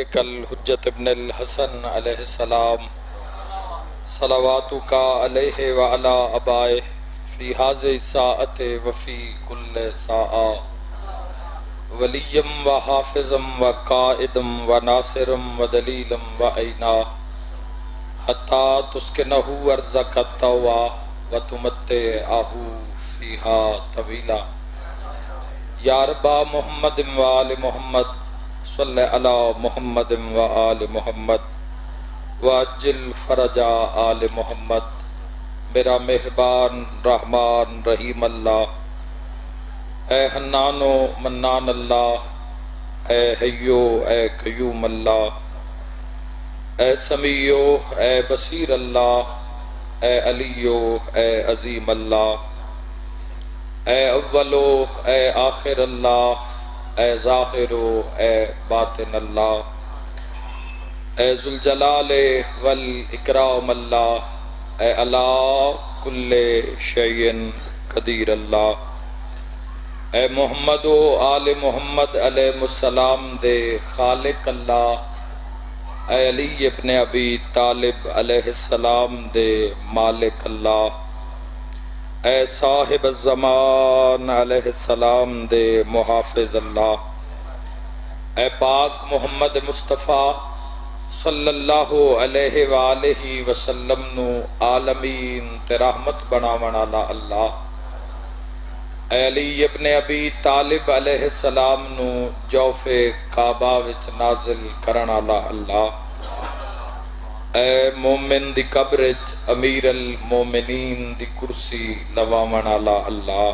ولیک الحجت ابن الحسن علیہ السلام صلواتک علیہ وعلی آبائہ فی ھذہ الساعۃ وفی کل ساعہ ولیم و حافظم و قائدم و ناصرم و دلیلم و عینا حتی تسکنہ ارضک الطوع و تمتعہ فیہا طویلا یا رب محمد و آل محمد صلی علی محمد و آل محمد وعجل فرج آل محمد۔ میرا مہربان رحمان رحیم اللہ، اے حنان و منان اللہ، اے حیو اے قیوم اللہ، اے سمیع اے بصیر اللہ، اے علی اے عظیم اللہ، اے اول اے آخر اللہ، اے ظاہر اے باطن اللہ، اے ذوالجلال والاکرام اللہ، اے علی کل شیء قدیر اللہ، اے محمد و آل محمد علیہ السلام دے خالق اللہ، اے علی ابن ابی طالب علیہ السلام دے مالک اللہ، اے صاحب الزمان علیہ السلام دے محافظ اللہ، اے پاک محمد مصطفیٰ صلی اللہ علیہ وآلہ وسلم نو عالمین تے رحمت بناون والا اللہ، اے علی ابن ابی طالب علیہ السلام نو جوف کعبہ وچ نازل کرن والا اللہ، اے مومن دی قبر وچ امیر المومنین دی کرسی لواون والا اللہ،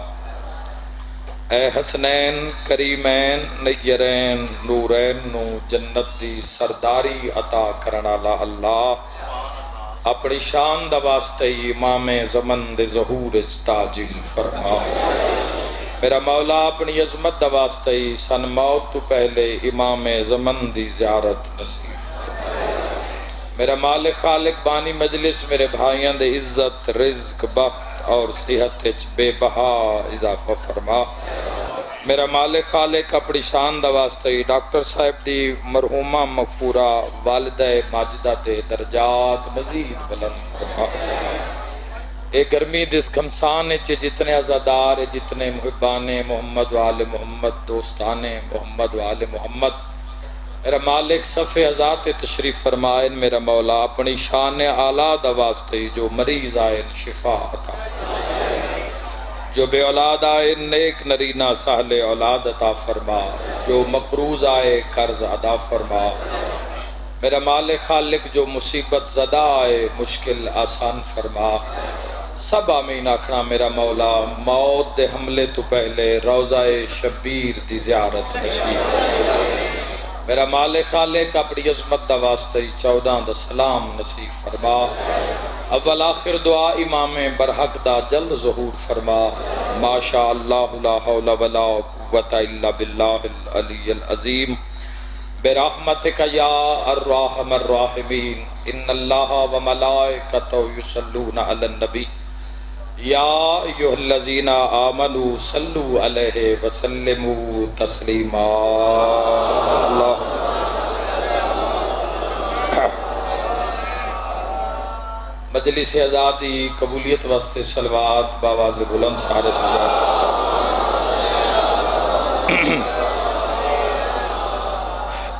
اے حسنین کریمین نیرین نورین نو جنت دی سرداری عطا کرن والا اللہ، اپنی شان دا واسطے امام زمن دے ظہور وچ تاجل فرما۔ میرا مولا اپنی عظمت دا واسطے سن موت تو پہلے امام زمن دی زیارت نصیب۔ میرا مالک خالق بانی مجلس میرے بھائیاں دے عزت رزق بخت اور صحت وچ بے بہا اضافہ فرما۔ میرا مالک خالق اپنی شان دا واسطے ڈاکٹر صاحب دی مرحومہ مغفورہ والدہ ماجدہ دے درجات مزید بلند فرما۔ اے گرمی دس گھمسان وچ جتنے عزادار جتنے محبان محمد و آل محمد دوستان محمد و آل محمد، میرا مالک صف ازات تشریف فرمائے۔ میرا مولا اپنی شان اعلیٰ دا واسطے جو مریض آئے شفا عطا فرما، جو بے اولاد آئے نیک نرینہ سہل اولاد عطا فرما، جو مقروض آئے قرض ادا فرما۔ میرا مالک خالق جو مصیبت زدہ آئے مشکل آسان فرما۔ سب آمین آکھنا میرا مولا، موت دے حملے تو پہلے روضہ شبیر دی زیارت نصیب فرما۔ میرا مالک خالق اپنی عظمت دا واسطے 14 دا سلام نصیب فرما۔ اول آخر دعا امام برحق دا جلد ظہور فرما۔ ما شاء اللہ لا حول ولا قوة الا باللہ العلی العظیم برحمتک یا الرحم الراحمین۔ ان اللہ و ملائکتہ یصلون علی النبی یا ایھا الذین آمنوا صلوا علیہ وسلموا تسلیما۔ مجلس آزادی قبولیت واسطے صلوات باواز بلند سارے سجاد۔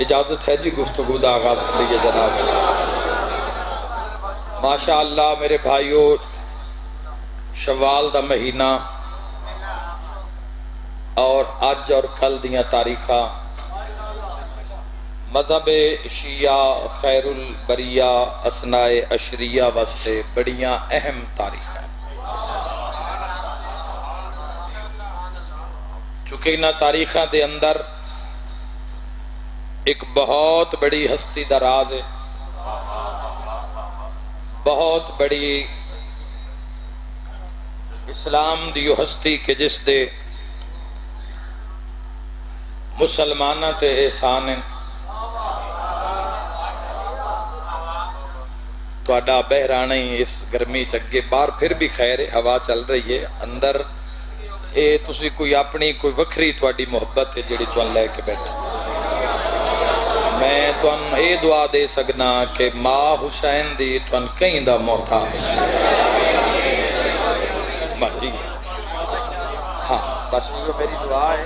اجازت ہے جی گفتگو دا آغاز کریے جناب۔ ماشاءاللہ میرے بھائیو، شوال دا مہینہ اور آج اور کل دیاں تاریخاں مذہب شیعہ خیر البریہ اسناء عشریہ واسطے بڑیاں اہم تاریخاں، چونکہ انہاں تاریخاں دے اندر ایک بہت بڑی ہستی دا راز ہے، بہت بڑی اسلام دی ہستی کہ جس دے مسلمانہ تے احسان ہیں۔ تو اڈا بہرانا ہی اس گرمی چگے بار پھر بھی خیر ہے، ہوا چل رہی ہے اندر، اے تسی کوئی اپنی کوئی وکھری تواڈی محبت ہے جڑی تواں لے کے بیٹھے۔ میں تن اے دعا دے سکنا کہ ماں حسین دی تن کہیں دا محتاج بس ہاں بس یہ میری دعا ہے،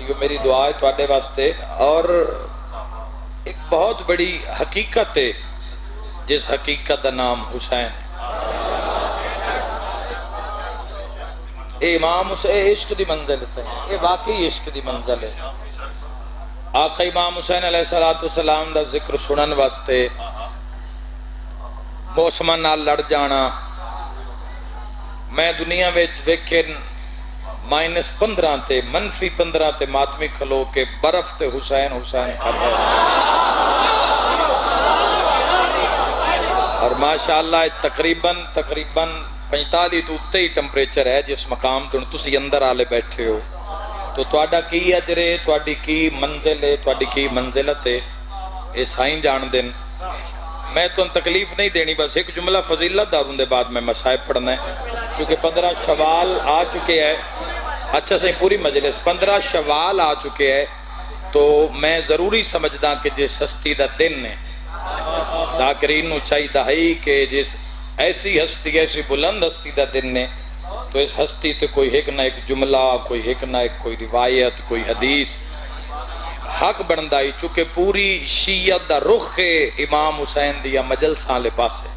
یہ میری دعا ہے تواڈے واسطے۔ اور ایک بہت بڑی حقیقت ہے جس حقیقت دا نام حسین ہے۔ اے امام حسین عشق دی منزل ہے، یہ واقعی عشق دی منزل ہے۔ آقا امام حسین علیہ السلام دا ذکر سنن واسطے موسماں نال لڑ جانا، میں دنیا وچ ویکھن -15 تے -15 تے ماتمی کھلو کے برف تے حسین حسین کر رہے ہیں، اور ماشاءاللہ تقریباً 45 تو اتے ہی ٹمپریچر ہے جس مقام تو تسی اندر آلے بیٹھے ہو، تو تواڈا کی اجر ہے، تواڈی کی منزل ہے، تواڈی کی منزلت ہے، یہ سائیں جان دن۔ میں تو تکلیف نہیں دینی، بس ایک جملہ فضیلت داروں دے بعد میں مسائب پڑھنا ہے، چونکہ 15 شوال آ چکے ہیں۔ اچھا سے پوری مجلس 15 شوال آ چکے ہیں، تو میں ضروری سمجھدا کہ جس ہستی دا دن ہے ذاکرین نو چاہیے ہے کہ جس ایسی ہستی، ایسی بلند ہستی دا دن ہے، تو اس ہستی تے کوئی ایک نہ ایک جملہ، کوئی ایک نہ ایک کوئی روایت، کوئی حدیث حق بندائی، چونکہ پوری شیعت دا رخ امام حسین دیا مجلساں لے پاسے۔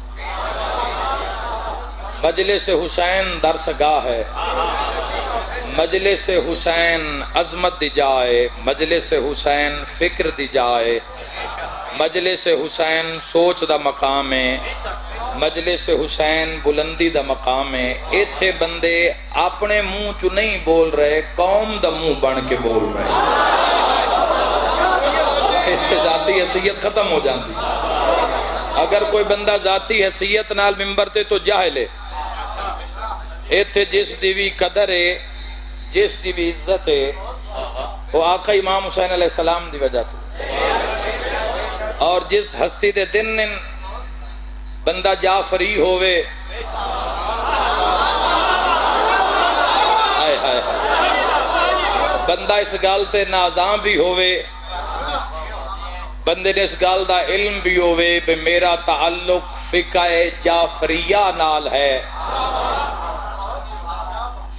مجلس حسین درس گاہ ہے، مجلس حسین عظمت دی جائے، مجلس حسین فکر دی جائے، مجلس حسین سوچ دا مقام ہے، مجلس حسین بلندی دا مقام ہے۔ ایتھے بندے اپنے منہ چو نہیں بول رہے، قوم دا منہ بن کے بول رہے، ایتھے ذاتی حیثیت ختم ہو جاندی۔ اگر کوئی بندہ ذاتی حیثیت نال ممبر تے تو جاہل ہے، ایتھے جس دی بھی قدر ہے، جس دی بھی عزت ہے، وہ آقا امام حسین علیہ السلام دی وجہ تو، اور جس ہستی دے دن بندہ جعفری ہووے، ہائے ہائے بندہ اس گال تے نازاں بھی ہووے، بندے نے اس گال دا علم بھی ہووے بے میرا تعلق فقہ جعفریہ نال ہے،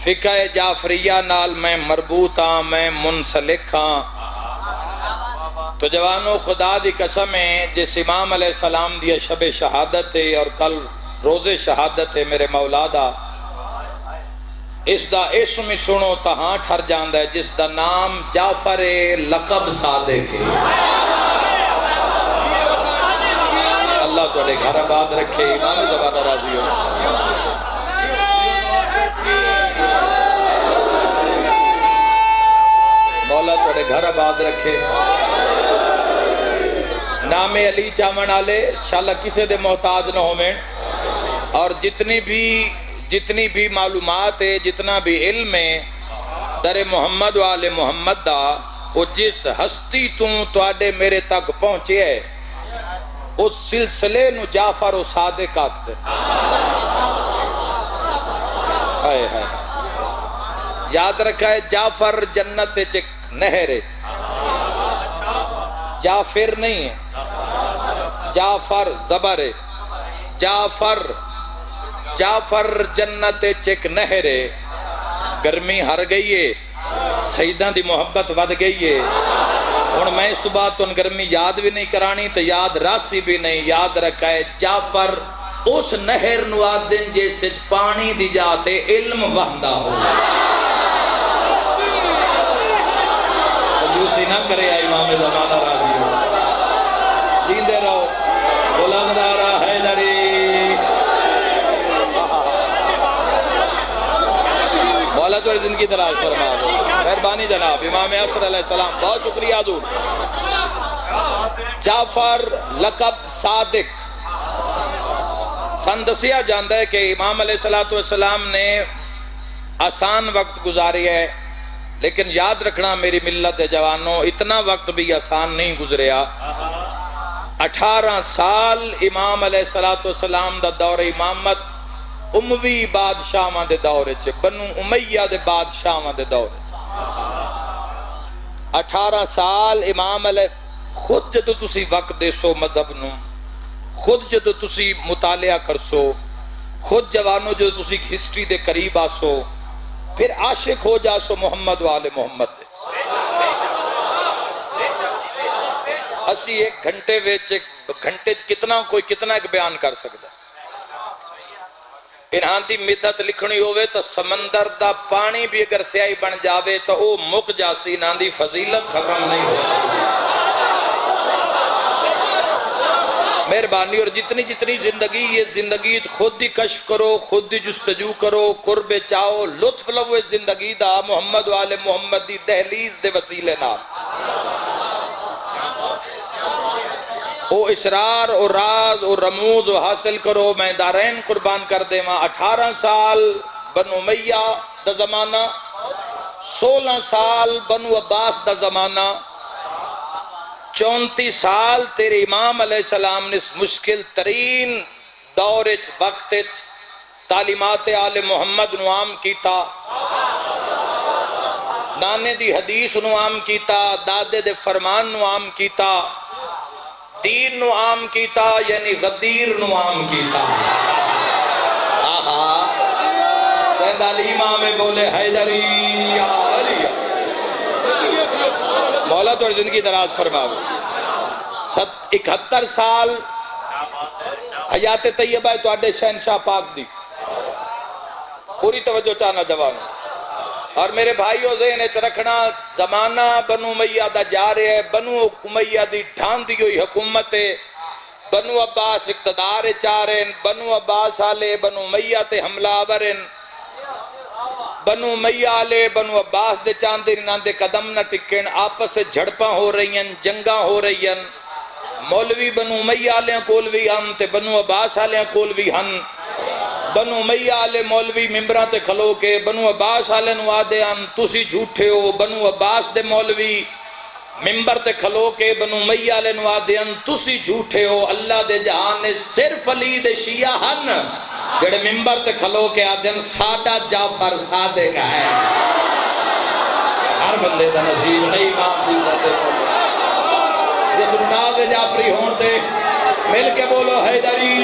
فقہ جعفریہ نال میں مربوط ہاں، میں منسلک ہاں۔ تو جوانو خدا دی قسم ہے، جس امام علیہ السلام دی شب شہادت ہے اور کل روز شہادت ہے میرے مولا دا، اس دا اسم سنو تہاں ٹھر جاندہ ہے، جس دا نام جعفر لقب صادق ہے۔ اللہ تو گھر آباد رکھے، امام زبانہ راضی ہو۔ مولا تو گھر آباد رکھے، نام علی چاون آلے انشاءاللہ کسے دے محتاج نہ ہومیں، اور جتنی بھی معلومات ہے، جتنا بھی علم ہے در محمد و آل محمد دا، وہ جس ہستی تو آڈے میرے تک پہنچے ہے، اس سلسلے نو جعفر و صادق آکتے، ہائے ہائے یاد رکھا ہے، جعفر جنت چک نہر ہے، جعفر نہیں ہے، جعفر زبر ہے، جعفر جنت چک نہر ہے۔ گرمی ہر گئی ہے، سیدہ دی محبت ود گئی ہے، اور میں اس تو بعد تو گرمی یاد بھی نہیں کرانی، تو یاد راسی بھی نہیں، یاد رکھا ہے جعفر اس نہر نوادن جیسے پانی دی جاتے علم وحدہ ہو، کنجوسی نہ کرے امام زمانہ راضی ہو، جیندے رہو، بلند نعرہ حیدری، مولا تو زندگی دراز فرما دو، مہربانی جناب امام عصر علیہ السلام، بہت شکریہ حضور۔ جعفر لقب صادق، سن دسیا جاندہ ہے کہ امام علیہ السلام نے آسان وقت گزاری ہے، لیکن یاد رکھنا میری ملت جوانوں، اتنا وقت بھی آسان نہیں گزریا۔ 18 سال امام علیہ السلام دا دور امامت اموی بادشاہ دے دور چے، بنو امیہ دے بادشاہ دے دور چے، 18 سال امام علیہ خود جدو تسی وقت دے سو مذہب نو، خود جدو تسی مطالعہ کرسو، خود جوانو جدو تسی ہسٹری دے قریب آسو، پھر عاشق ہو جاسو محمد و آل محمد دے۔ اسی ایک گھنٹے ویچ کتنا کوئی کتنا ایک بیان کر سکتا ہے۔ انہاں دی مدت لکھنی ہوئے تو سمندر دا پانی بھی اگر سیاہی بن جاوے تو او مک جاسی، انہاں دی فضیلت ختم نہیں ہو سکتی۔ مہربانی، اور جتنی زندگی یہ زندگی خود دی کشف کرو، خود دی جستجو کرو، قرب چاہو، لطف لو اس زندگی دا محمد و آل محمد دی دہلیز دے وسیلے نال۔ او اسرار او راز او رموز او حاصل کرو، میں دارین قربان کر دے ماں۔ 18 سال بنو امیہ دا زمانہ، 16 سال بنو عباس دا زمانہ، 34 سال تیرے امام علیہ السلام نے اس مشکل ترین دورچ وقتچ تعلیمات آل محمد نو عام کیتا، نانے دی حدیث نو عام کیتا، دادے دے فرمان نو عام کیتا، دین نو عام کیتا، یعنی غدیر نو عام کیتا۔ آہا زید علی امام بولے حیدری یا علی، مولا تو زندگی دراز فرماؤ۔ 71 سال حیات طیبہ ہے تو اڈے شہنشاہ پاک دی، پوری توجہ چاہنا جوان۔ اور میرے بھائیو ذہن اچھ رکھنا، زمانہ بنو امیہ دا جا رہے ہے، بنو امیہ دی ڈھان دی ہوئی حکومت ہے، بنو عباس اقتدار چارن، بنو عباس آلے بنو امیہ تے حملہ آورن، بنو امیہ آلے بنو عباس دے چاندے انہاں دے قدم نہ ٹکن، آپس سے جھڑپاں ہو رہی ہیں، جنگاں ہو رہی ہیں، مولوی بنو امیہ آلے کولوی ہن تے بنو عباس آلے کولوی ہن، بنو امیہ آلے مولوی ممبران تے کھلو کے بنو عباس آلے نو آدے ہن تسی جھوٹے ہو، بنو عباس دے مولوی ممبر تے کھلو کے بنو امیہ آلے نو آدے ہن تسی جھوٹے ہو۔ اللہ دے جہان نے صرف علی دے شیعہ ہن جڑے ممبر تے کھلو کے آدے ہن ساڈا جعفر صادق ہے۔ ہر بندے دا نصیب نہیں امام دی ذات جس ناز جعفری ہون تے مل کے بولو حیدری۔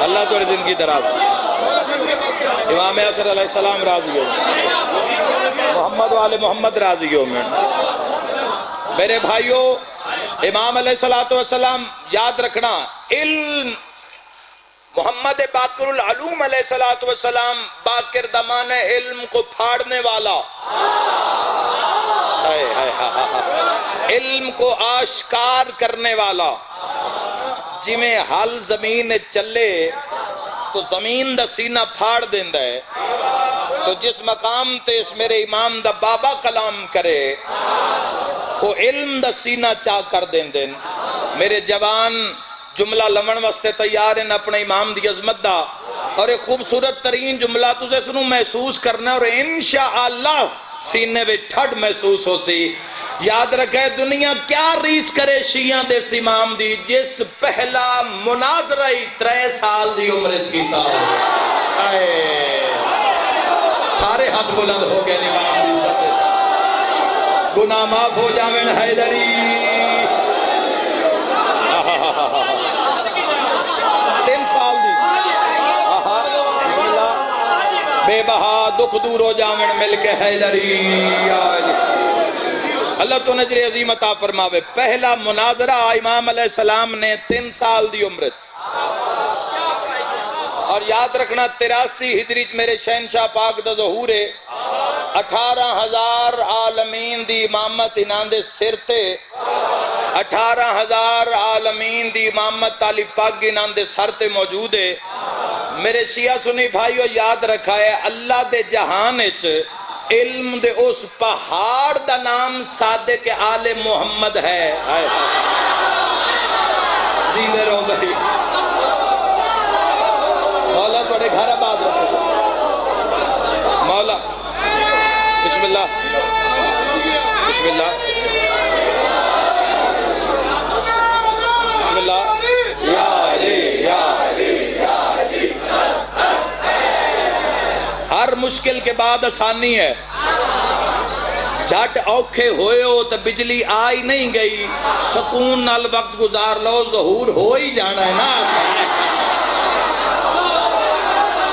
اللہ تو زندگی دراز، امام حسن علیہ السلام راضی ہو، محمد و آل محمد راضی ہو۔ میرے بھائیو، امام علیہ السلام یاد رکھنا، علم محمد باقر العلوم علیہ السلام، باقر دمان علم کو پھاڑنے والا، علم کو آشکار کرنے والا، جی میں حال زمین چلے تو زمین دا سینہ پھاڑ دیندہ ہے، تو جس مقام تے اس میرے امام دا بابا کلام کرے وہ علم دا سینہ چاہ کر دیندے۔ میرے جوان جملہ لمن واسطے تیار ہیں اپنے امام دی عظمت دا، اور ایک خوبصورت ترین جملہ تجھے سنوں محسوس کرنا، اور انشاءاللہ سینے میں ٹھڑ محسوس ہو سی۔ یاد رکھے دنیا کیا ریس کرے شیعہ دے امام دی، جس پہلا مناظرہ 3 سال دی عمر کیتا ہو۔ سارے ہاتھ بلند ہو گئے امام دی عزت، گناہ معاف ہو جاویں حیدری۔ 3 سال دی بے بہا دکھ دور ہو جاویں مل کے حیدری۔ اللہ تو نجر عظیم عطا فرماوے۔ پہلا مناظرہ امام علیہ السلام نے 3 سال دی عمر، اور یاد رکھنا 83 ہجری میرے شہنشاہ پاک دا ظہور ہے، 18,000 عالمین دی امامت انہاں دے سر تے، 18,000 عالمین دی امامت علی پاک انہاں دے سر تے موجود ہے۔ میرے شیعہ سنی بھائیو یاد رکھا ہے، اللہ دے جہان اچ علم دے اس پہاڑ دا نام صادق آل محمد ہے۔ جیندے رہو بھائی، مولا توڑے گھر آباد رکھو، مولا بسم اللہ بسم اللہ بسم اللہ، یا علی یا علی یا علی۔ ہر مشکل کے بعد آسانی ہے، جھٹ اوکھے ہوئے ہو تو بجلی آئی نہیں گئی، سکون نال وقت گزار لو، ظہور ہو ہی جانا ہے نا،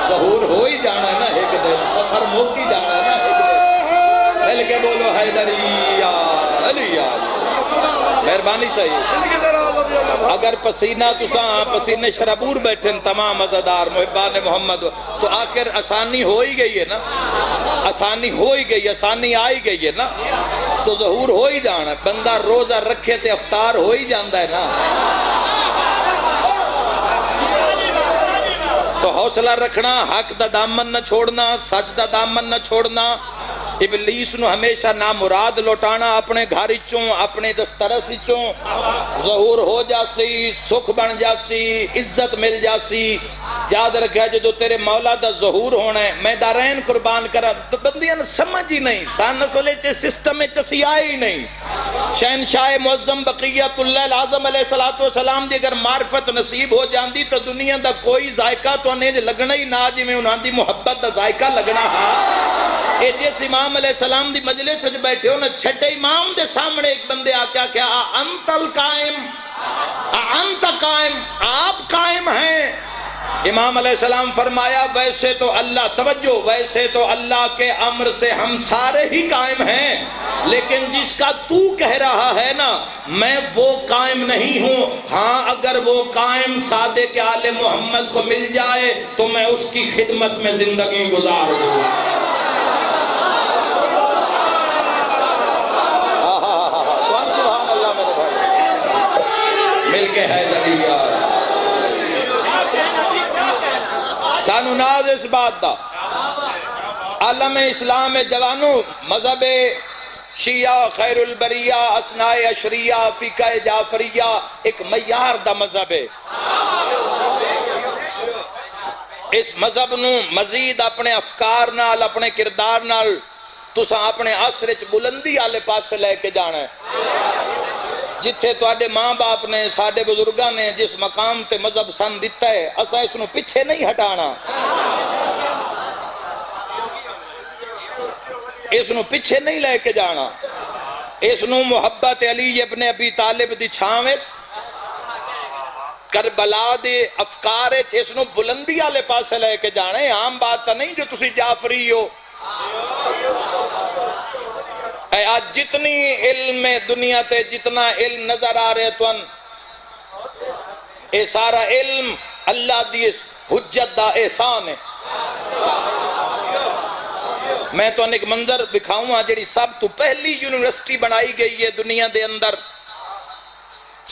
ظہور ہو ہی جانا ہے نا، ایک دن سفر موکی جانا ہے نا، ایک دن مل کے بولو حیدری یا علی یا مہربانی صحیح۔ اگر پسینہ تساں پسینے شرابور بیٹھن تمام عزادار محبان محمد تو آخر آسانی ہو ہی گئی ہے نا، آسانی ہو ہی گئی، آسانی آئی گئی ہے نا، تو ظہور ہو ہی جانا ہے، بندہ روزہ رکھے تے افطار ہو ہی جاندہ ہے نا۔ تو حوصلہ رکھنا، حق دا دامن نہ چھوڑنا، سچ دا دامن نہ چھوڑنا، ابلیس نو ہمیشہ نامراد لوٹانا اپنے گھر چوں، اپنے دسترس چوں، ظہور ہو جاسی، سکھ بن جاسی، عزت مل جاسی۔ یاد رکھا جدو تیرے مولا دا ظہور ہونا ہے، میں دارین قربان کرا، تو بندیاں سمجھ ہی نہیں، سان نسلے چے سسٹم میں چسی آئی نہیں۔ شہنشاہ معظم بقیت اللہ العظم علیہ السلام دی اگر معرفت نصیب ہو جاندی تو دنیا دا کوئی ذائقہ تو انہیں لگنا ہی نہ، جی میں انہاں دی محبت دا ذائقہ لگنا ہا۔ اے جس امام علیہ السلام دی مجلس سج بیٹھے ہو نا، چھٹے امام دے سامنے ایک بندے آکیا کیا انت القائم، انت قائم، آپ قائم ہیں؟ امام علیہ السلام فرمایا ویسے تو اللہ، توجہ، ویسے تو اللہ کے امر سے ہم سارے ہی قائم ہیں، لیکن جس کا تو کہہ رہا ہے نا میں وہ قائم نہیں ہوں، ہاں اگر وہ قائم صادق آل محمد کو مل جائے تو میں اس کی خدمت میں زندگی گزار دوں۔ مل کے حیدریہ سانو ناز اس بات دا، عالم اسلام جوانو، مذہب شیعہ خیر البریہ اسناء عشریہ فقہ جعفریہ ایک معیار دا مذہب ہے۔ اس مذہب نو مزید اپنے افکار نال، اپنے کردار نال تساں اپنے عصر چ بلندی آلے پاس لے کے جانا ہے۔ جتھے تو آڈے ماں باپ نے، ساڈے بزرگاں نے جس مقام تے مذہب سن دیتا ہے، اسا اس نو پیچھے نہیں ہٹانا، اس نو پیچھے نہیں لے کے جانا، اس نو محبت علی ابن ابی طالب دی چھاوچ، کربلا دے افکارچ، اس نو بلندی آلے پاس لے کے جانا ہے۔ عام بات تا نہیں جو تسی جعفری ہو، اے آج جتنی علم دنیا تے جتنا علم نظر آ رہے تو اے سارا علم اللہ دی حجت دا احسان ہے۔ میں تو ایک منظر دکھاؤں ہاں جڑی سب تو پہلی یونیورسٹی بنائی گئی ہے دنیا دے اندر،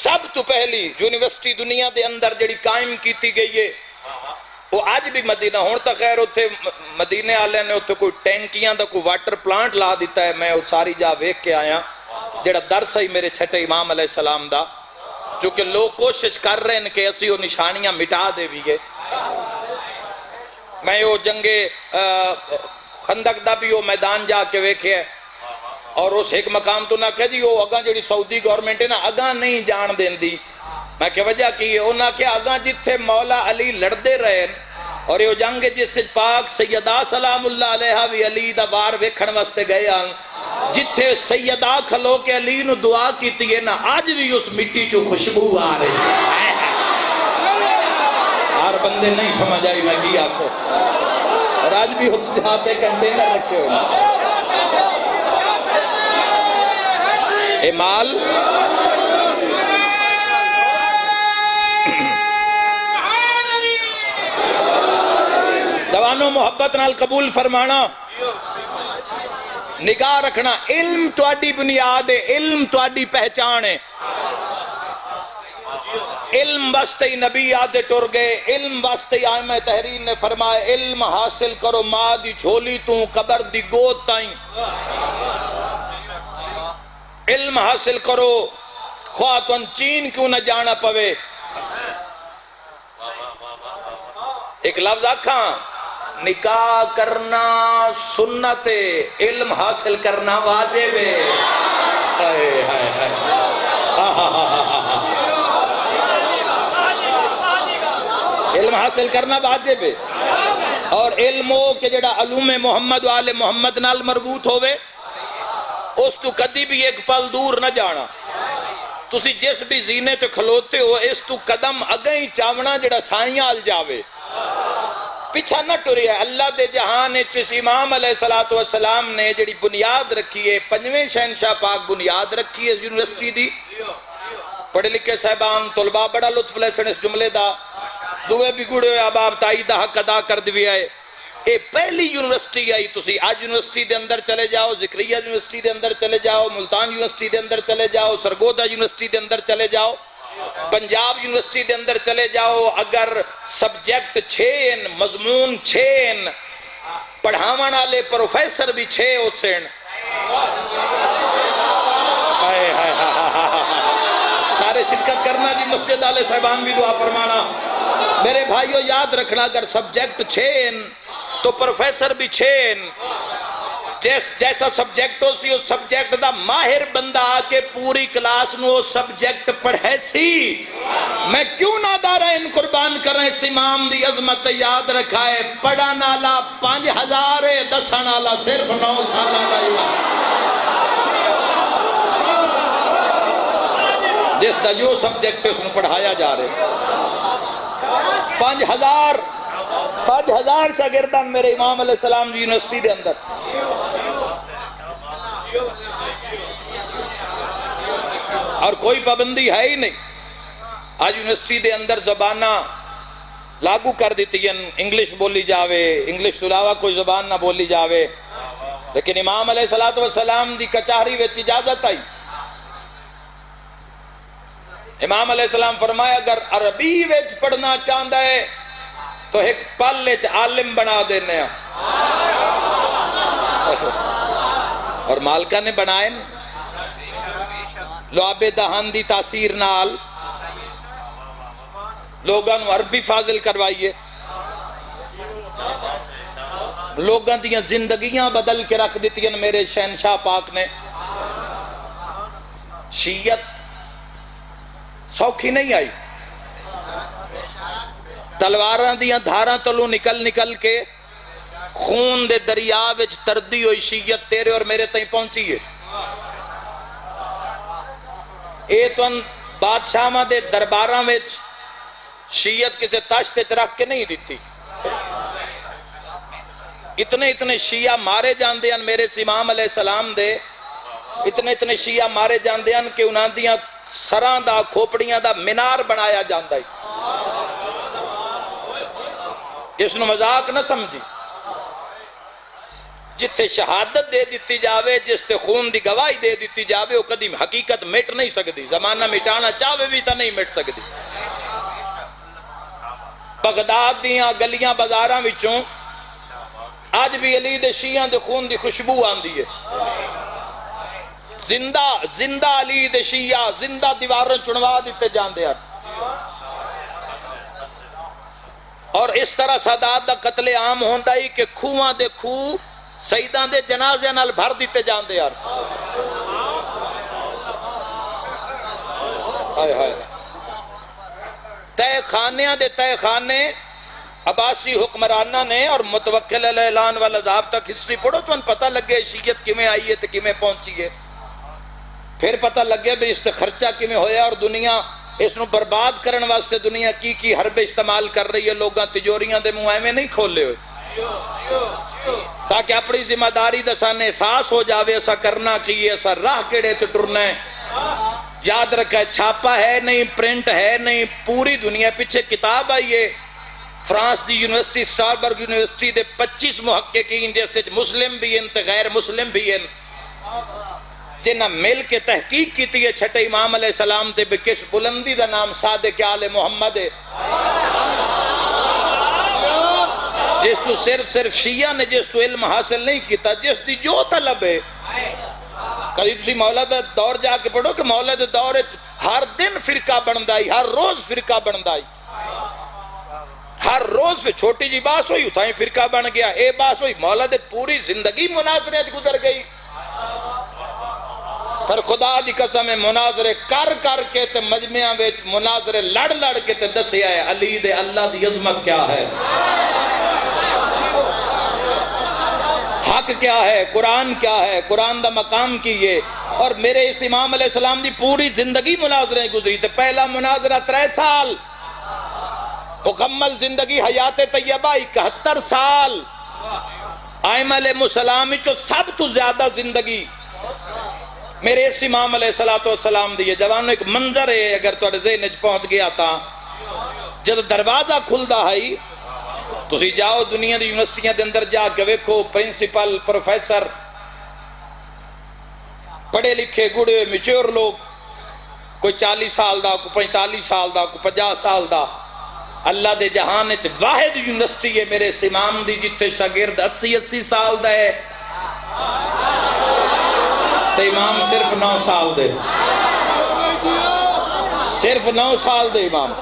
سب تو پہلی یونیورسٹی دنیا دے اندر جڑی قائم کیتی گئی ہے، وہ آج بھی مدینہ ہون تا خیر اتھے مدینہ آلے نے اتھے کوئی ٹینکیاں دا کوئی واٹر پلانٹ لا دیتا ہے، میں ساری جا ویک کے آیا، جڑا درس ہے میرے چھٹے امام علیہ السلام دا، جو کہ لوگ کوشش کر رہے ہیں کہ اسی وہ نشانیاں مٹا دے بھی گے۔ میں وہ جنگ خندق دا بھی وہ میدان جا کے ویکھے ہے، اور اس ایک مقام تو نہ کہ جی وہ اگاں جڑی سعودی گورنمنٹ ہے نا اگاں نہیں جان دین دی، میں کہ وجہ کی ہے انہاں کہ اگاں جتھے مولا علی لڑدے رہے اور یہ جنگ جس سے پاک سیدہ سلام اللہ علیہ وی علی دا وار ویکھن واسطے گئے ہیں، جتھے سیدہ کھلو کے علی نو دعا کیتی ہے نا آج بھی اس مٹی چو خوشبو آ رہی ہے۔ ہر بندے نہیں سمجھ آئی میں کی آپ کو، اور آج بھی اس ہاتھے کنٹینر رکھے ہوئے مال دوانو محبت نال قبول فرمانا، نگاہ رکھنا، علم تو اڈی بنیاد ہے، علم تو اڈی پہچان ہے۔ علم واسطے ہی نبی آدھے ٹر گئے، علم واسطے ہی آئمہ تحریر نے فرمایا علم حاصل کرو ماں دی جھولی تو قبر دی گود تائیں، علم حاصل کرو خواہ تو چین کیوں نہ جانا پوے۔ ایک لفظ آکھاں، نکاح کرنا سنت ہے، علم حاصل کرنا واجب ہے۔ علم حاصل کرنا واجب ہے، اور علم ہو کہ جڑا علوم محمد و آل محمد نال مربوط ہوئے، اس تو کدی بھی ایک پل دور نہ جانا. تسی جس بھی زینے تے کھلوتے ہو اس تو قدم اگیں چاونا جڑا سائیاں آل جاوے پیچھا نہ ٹریا. اللہ دے جہان چس امام علیہ السلام نے جڑی بنیاد رکھی ہے 5ویں شہنشاہ پاک بنیاد رکھی ہے یونیورسٹی دی. پڑھے لکھے صاحبان طلباء بڑا لطف لے سن اس جملے دا دوے بھی گڑے ہوئے اب آپ تائی دا حق ادا کر دوی آئے. اے پہلی یونیورسٹی آئی. تسی آج یونیورسٹی دے اندر چلے جاؤ, ذکریہ یونیورسٹی دے اندر چلے جاؤ, ملتان یونیورسٹی دے اندر چلے جاؤ, سرگودا یونیورسٹی دے اندر چلے جاؤ, پنجاب یونیورسٹی دے اندر چلے جاؤ. اگر سبجیکٹ 6 مضمون 6 پڑھاون والے پروفیسر بھی 6 ہوسن. سارے شرکت کرنا جی, مسجد والے صاحبان بھی دعا فرمانا. میرے بھائیو یاد رکھنا اگر سبجیکٹ 6 تو پروفیسر بھی 6. جیسا subject who C us subject the ماہر بندہ آکے پوری کلاس نو سبجیکٹ پڑھے سی. میں کیوں نہ دارا ان قربان کریں اس امام دی عظمت یاد رکھا ہے. پڑھا نالا 5000 ہے, دسا نالا صرف 9 سالہ دا. جس دا جو سبجیکٹ اس نے پڑھایا جا رہے 5000 شاگردان میرے امام علیہ السلام دی یونیورسٹی دے اندر. اور کوئی پابندی ہے ہی نہیں. آج یونیورسٹی دے اندر زبانہ لاگو کر دیتی ہیں, انگلش بولی جاوے, انگلش تو علاوہ کوئی زبان نہ بولی جاوے. لیکن امام علیہ السلام دی کچہری وچ اجازت آئی. امام علیہ السلام فرمایا اگر عربی وچ پڑھنا چاہتا ہے تو ایک پل وچ عالم بنا دینے. اور مالکہ نے بنائے لعاب دہان دی تاثیر نال لوگاں نو عربی فاضل کروائیے. لوگاں دیاں زندگیاں بدل کے رکھ دیتی ہیں میرے شہنشاہ پاک نے. شیعت سوکھی نہیں آئی. تلواراں دیاں دھاراں تلوں نکل کے خون دے دریا وچ تردی ہوئی شیعت تیرے اور میرے تائیں پہنچی ہے. اے تو ان بادشاہاں دے درباراں وچ شیعت کسے تاشتے چرک کے نہیں دیتی. اتنے شیعہ مارے جاندے ہیں میرے امام علیہ السلام دے. اتنے شیعہ مارے جاندے ہیں کہ انہاں دیاں سراں دا کھوپڑیاں دا منار بنایا جاندہ ہے. اس نو مذاق نہ سمجھی. جتھے شہادت دے دیتی جاوے, جس تے خون دی گواہی دے دیتی جاوے, وہ کدی حقیقت مٹ نہیں سکتی. زمانہ مٹانا چاہوے بھی تا نہیں مٹ سکتی. بغداد دیاں گلیاں بازاراں وچوں آج بھی علی دے شیعہ دے خون دی خوشبو آندی ہے. زندہ علی دے شیعہ زندہ دیواروں چنوا دیتے جاندے ہیں. اور اس طرح سادات دا قتل عام ہوندا ہی کہ کھواں دے کھو سیدان دے جنازے نال بھر دیتے جاندے ہیں. تہ خانیاں دے تہ خانے عباسی حکمرانہ نے اور متوکل علیہ اعلان والعذاب تک ہسٹری پڑھو تو ان پتہ لگے شیعت کیویں آئی ہے تے کیویں پہنچی ہے. پھر پتہ لگے بھی اس تے خرچہ کیویں ہویا اور دنیا اس نو برباد کرن واسطے دنیا کی حرب استعمال کر رہی ہے. لوگاں تجوریاں دے منہ ایویں نہیں کھولے ہوئے تاکہ اپنی ذمہ داری دا سانے احساس ہو جاوے ایسا کرنا کی ایسا راہ کیڑے تے ٹرنا ہے. یاد رکھا ہے چھاپا ہے نہیں, پرنٹ ہے نہیں, پوری دنیا پیچھے کتاب آئی ہے. فرانس دی یونیورسٹی سٹاربرگ یونیورسٹی دے 25 محققین جیسے مسلم بھی ہیں تے غیر مسلم بھی ہیں جنہاں مل کے تحقیق کیتی ہے چھٹے امام علیہ السلام تے بکش بلندی دا نام صادق آل محمد ہے. جس تو صرف شیعہ نے جس تو علم حاصل نہیں کیتا, جس دی جو طلب ہے. کبھی تسی مولا دا دور جا کے پڑھو کہ مولا دا دور ہر دن فرقہ بندائی, ہر روز فرقہ بندائی, ہر روز پہ چھوٹی جی باس ہوئی اتھائیں فرقہ بن گیا. اے باس ہوئی مولا دے پوری زندگی مناظرے گزر گئی. پھر خدا دی قسم مناظرے کر کے تے مجمعہ وچ مناظرے لڑ کے تے دسیا ہے علی دے اللہ دی عظمت کیا ہے. حق کیا ہے، قرآن کیا ہے، قرآن دا مقام کی ہے. اور میرے اس امام علیہ السلام دی پوری زندگی مناظرے گزری تھے. پہلا مناظرہ 3 سال، مکمل زندگی حیات طیبہ 71 سال. ائمہ علیہ السلام جو سب تو زیادہ زندگی میرے اس امام علیہ السلام دی. جوانوں ایک منظر ہے اگر تھوڑے ذہن وچ پہنچ گیا تھا، جب دروازہ کھلدا ہے تسی جاؤ دنیا دی یونیورسٹیاں دے اندر جا کے ویکھو، پرنسپل، پروفیسر، پڑھے لکھے گڑے میچور لوگ، کوئی 40 سال دا، کوئی 45 سال دا، کوئی 50 سال دا. اللہ دے جہان وچ واحد یونیورسٹی ہے میرے اس امام دی جتھے شاگرد 80 سال دا ہے تے امام صرف 9 سال دے، صرف 9 سال دے امام.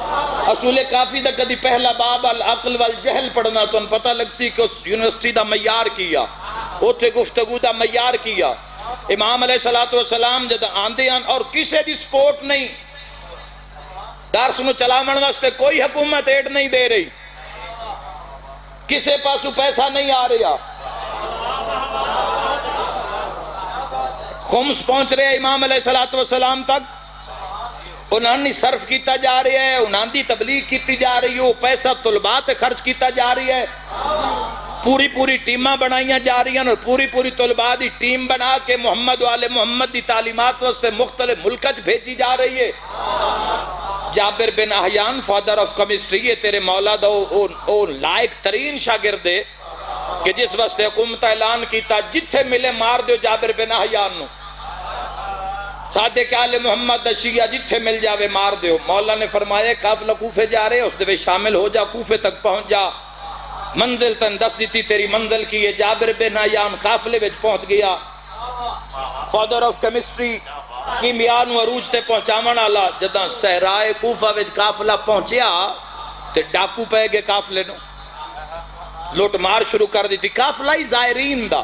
اصول کافی دا کدی پہلا باب العقل والجہل پڑھنا تو ان پتہ لگ سی کہ اس یونیورسٹی دا معیار کیا، اوتھے گفتگو دا معیار کیا. امام علیہ السلام جد آندے ہیں اور کسے دی سپورٹ نہیں، درس نو چلاون واسطے کوئی حکومت ایڈ نہیں دے رہی، کسے پاسو پیسہ نہیں آ رہا. خمس پہنچ رہے امام علیہ السلام تک، انہاں نے صرف کیتا جا رہی ہے، انہاں دی تبلیغ کیتی جا رہی ہے، وہ پیسہ طلبات خرچ کیتا جا رہی ہے، پوری ٹیمہ بنائیاں جا رہی ہیں اور پوری طلباء دی ٹیم بنا کے محمد والے محمد دی تعلیمات سے مختلف ملکج بھیجی جا رہی ہے. جابر بن احیان فادر آف کیمسٹری، یہ تیرے مولا دا او لائق ترین شاگرد ہے کہ جس واسطے حکومت اعلان کیتا جتھے ملے مار دیو جابر بن احیان نو، صادق آل محمد شیعہ جتھے مل جاوے مار دیو. مولا نے فرمایا قافلہ کوفے جا رہے اس دے شامل ہو جا، کوفے تک پہنچ جا، منزل تن دس دیتی تیری منزل کی ہے. جابر بن احیان قافلے وچ پہنچ گیا، فادر آف کیمسٹری کیمیاء نو عروج تے پہنچاون والا. جداں صحرائے کوفہ وچ قافلہ پہنچیا تے ڈاکو پے گئے قافلے نو، لوٹ مار شروع کر دیتی. قافلہ ہی زائرین دا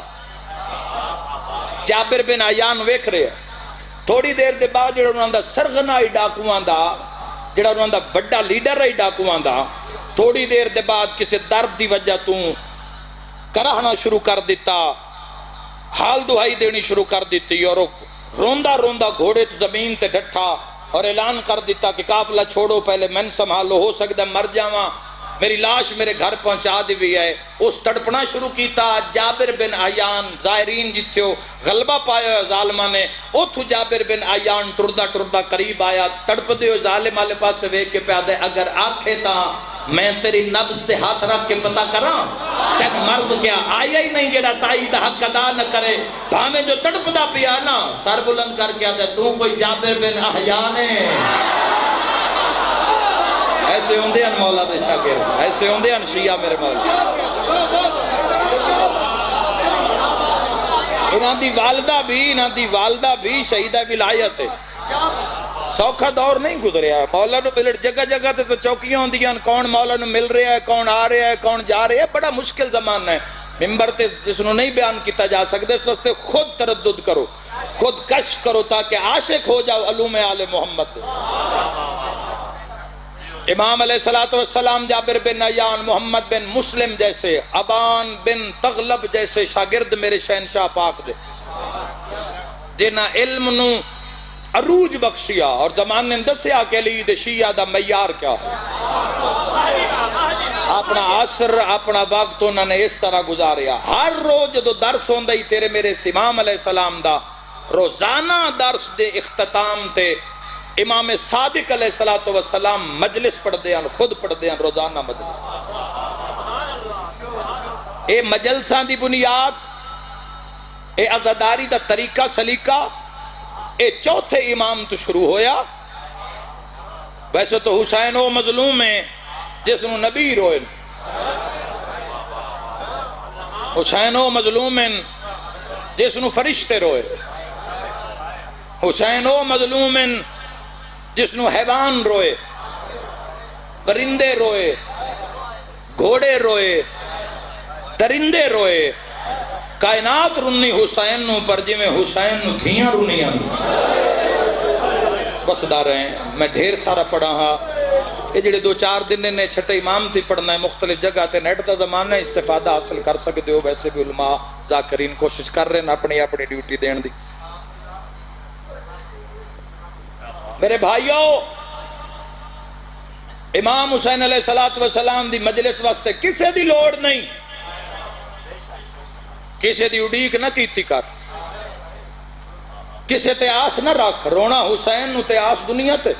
جابر بن احیان ویکھ رہے. تھوڑی دیر دے بعد جڑا انہاں دا سرغنہ ہی ڈاکوان دا، جڑا انہاں دا وڈا لیڈر ہی ڈاکوان دا، تھوڑی دیر دے بعد کسی درد دی وجہ تو کراہنا شروع کر دیتا، حال دہائی دینی شروع کر دیتی اور روندہ گھوڑے تو زمین تے ڈٹھا اور اعلان کر دیتا کہ قافلہ چھوڑو، پہلے میں سنبھالو، ہو سکتا مر جاواں، میری لاش میرے گھر پہنچا دی ہوئی ہے. اس تڑپنا شروع کیتا. جابر بن احیان زائرین جتھے غلبہ پایا ظالمہ نے، اتھو جابر بن احیان ٹردہ قریب آیا، تڑپ دیو ظالم والے پاس سے ویکھ کے پیادے اگر آکھے تا میں تیری نبض تے ہاتھ رکھ کے پتہ کراں تک مرض کیا آیا ہی نہیں جڑا تائی دا حق ادا نہ کرے. بھامے جو تڑپ دا پیا نا سر بلند کر کے آدھے تو کوئی جابر بن احیان ہے. ایسے ہوندے ہیں مولا دے شاگرد، ایسے ہوندے ہیں شیعہ میرے مولا. انہاں دی والدہ بھی شہیدہ ولایت ہے. سوکھا دور نہیں گزریا. مولا نو ملڑ جگہ جگہ تے چوکیاں ہوندیاں، کون مولا نو مل رہا ہے، کون آ رہا ہے، کون جا رہا ہے. بڑا مشکل زمانہ ہے. ممبر تے جس نو نہیں بیان کیتا جا سکتے، اس واسطے خود تردد کرو، خود کشف کرو تاکہ عاشق ہو جاؤ علوم آل محمد. امام علیہ السلام جابر بن احیان، محمد بن مسلم جیسے، ابان بن تغلب جیسے شاگرد میرے شہنشاہ پاک دے جنہ علم نو عروج بخشیا اور زمانے دسیا کہ علی دے شیعہ دا معیار کیا ہے. اپنا عصر اپنا وقت انہوں نے اس طرح گزاریا. ہر روز جدو درس ہوندہ ہی تیرے میرے امام علیہ السلام دا روزانہ درس دے اختتام تے امام صادق علیہ السلام مجلس پڑھ دے ہیں، خود پڑھ دے ہیں روزانہ مجلس. اے مجلساں دی بنیاد، اے عزاداری دا طریقہ سلیقہ اے چوتھے امام تو شروع ہویا. ویسے تو حسین و مظلوم ہے جس نو نبی روئے، حسین و مظلوم جس نو فرشتے روئے، حسین و مظلوم جس نو حیوان روئے، پرندے روئے، گھوڑے روئے، درندے روئے. کائنات رونی حسین نو پر جی میں حسین نو دھیاں رونیاں. بس دار ہیں میں ڈھیر سارا پڑھا ہاں. یہ جڑے 2-4 دن نے چھٹے امام تھی پڑھنا ہے مختلف جگہ تے نیٹ دا زمانہ ہے استفادہ حاصل کر سکتے ہو ویسے بھی علماء ذاکرین کوشش کر رہے ہیں اپنی اپنی ڈیوٹی دین دی میرے بھائیو امام حسین علیہ السلام دی مجلس واسطے کسے دی لوڑ نہیں کسے دی اڈیک نہ کیتی کر کسے تے آس نہ رکھ رونا حسین نو تے آس دنیا تے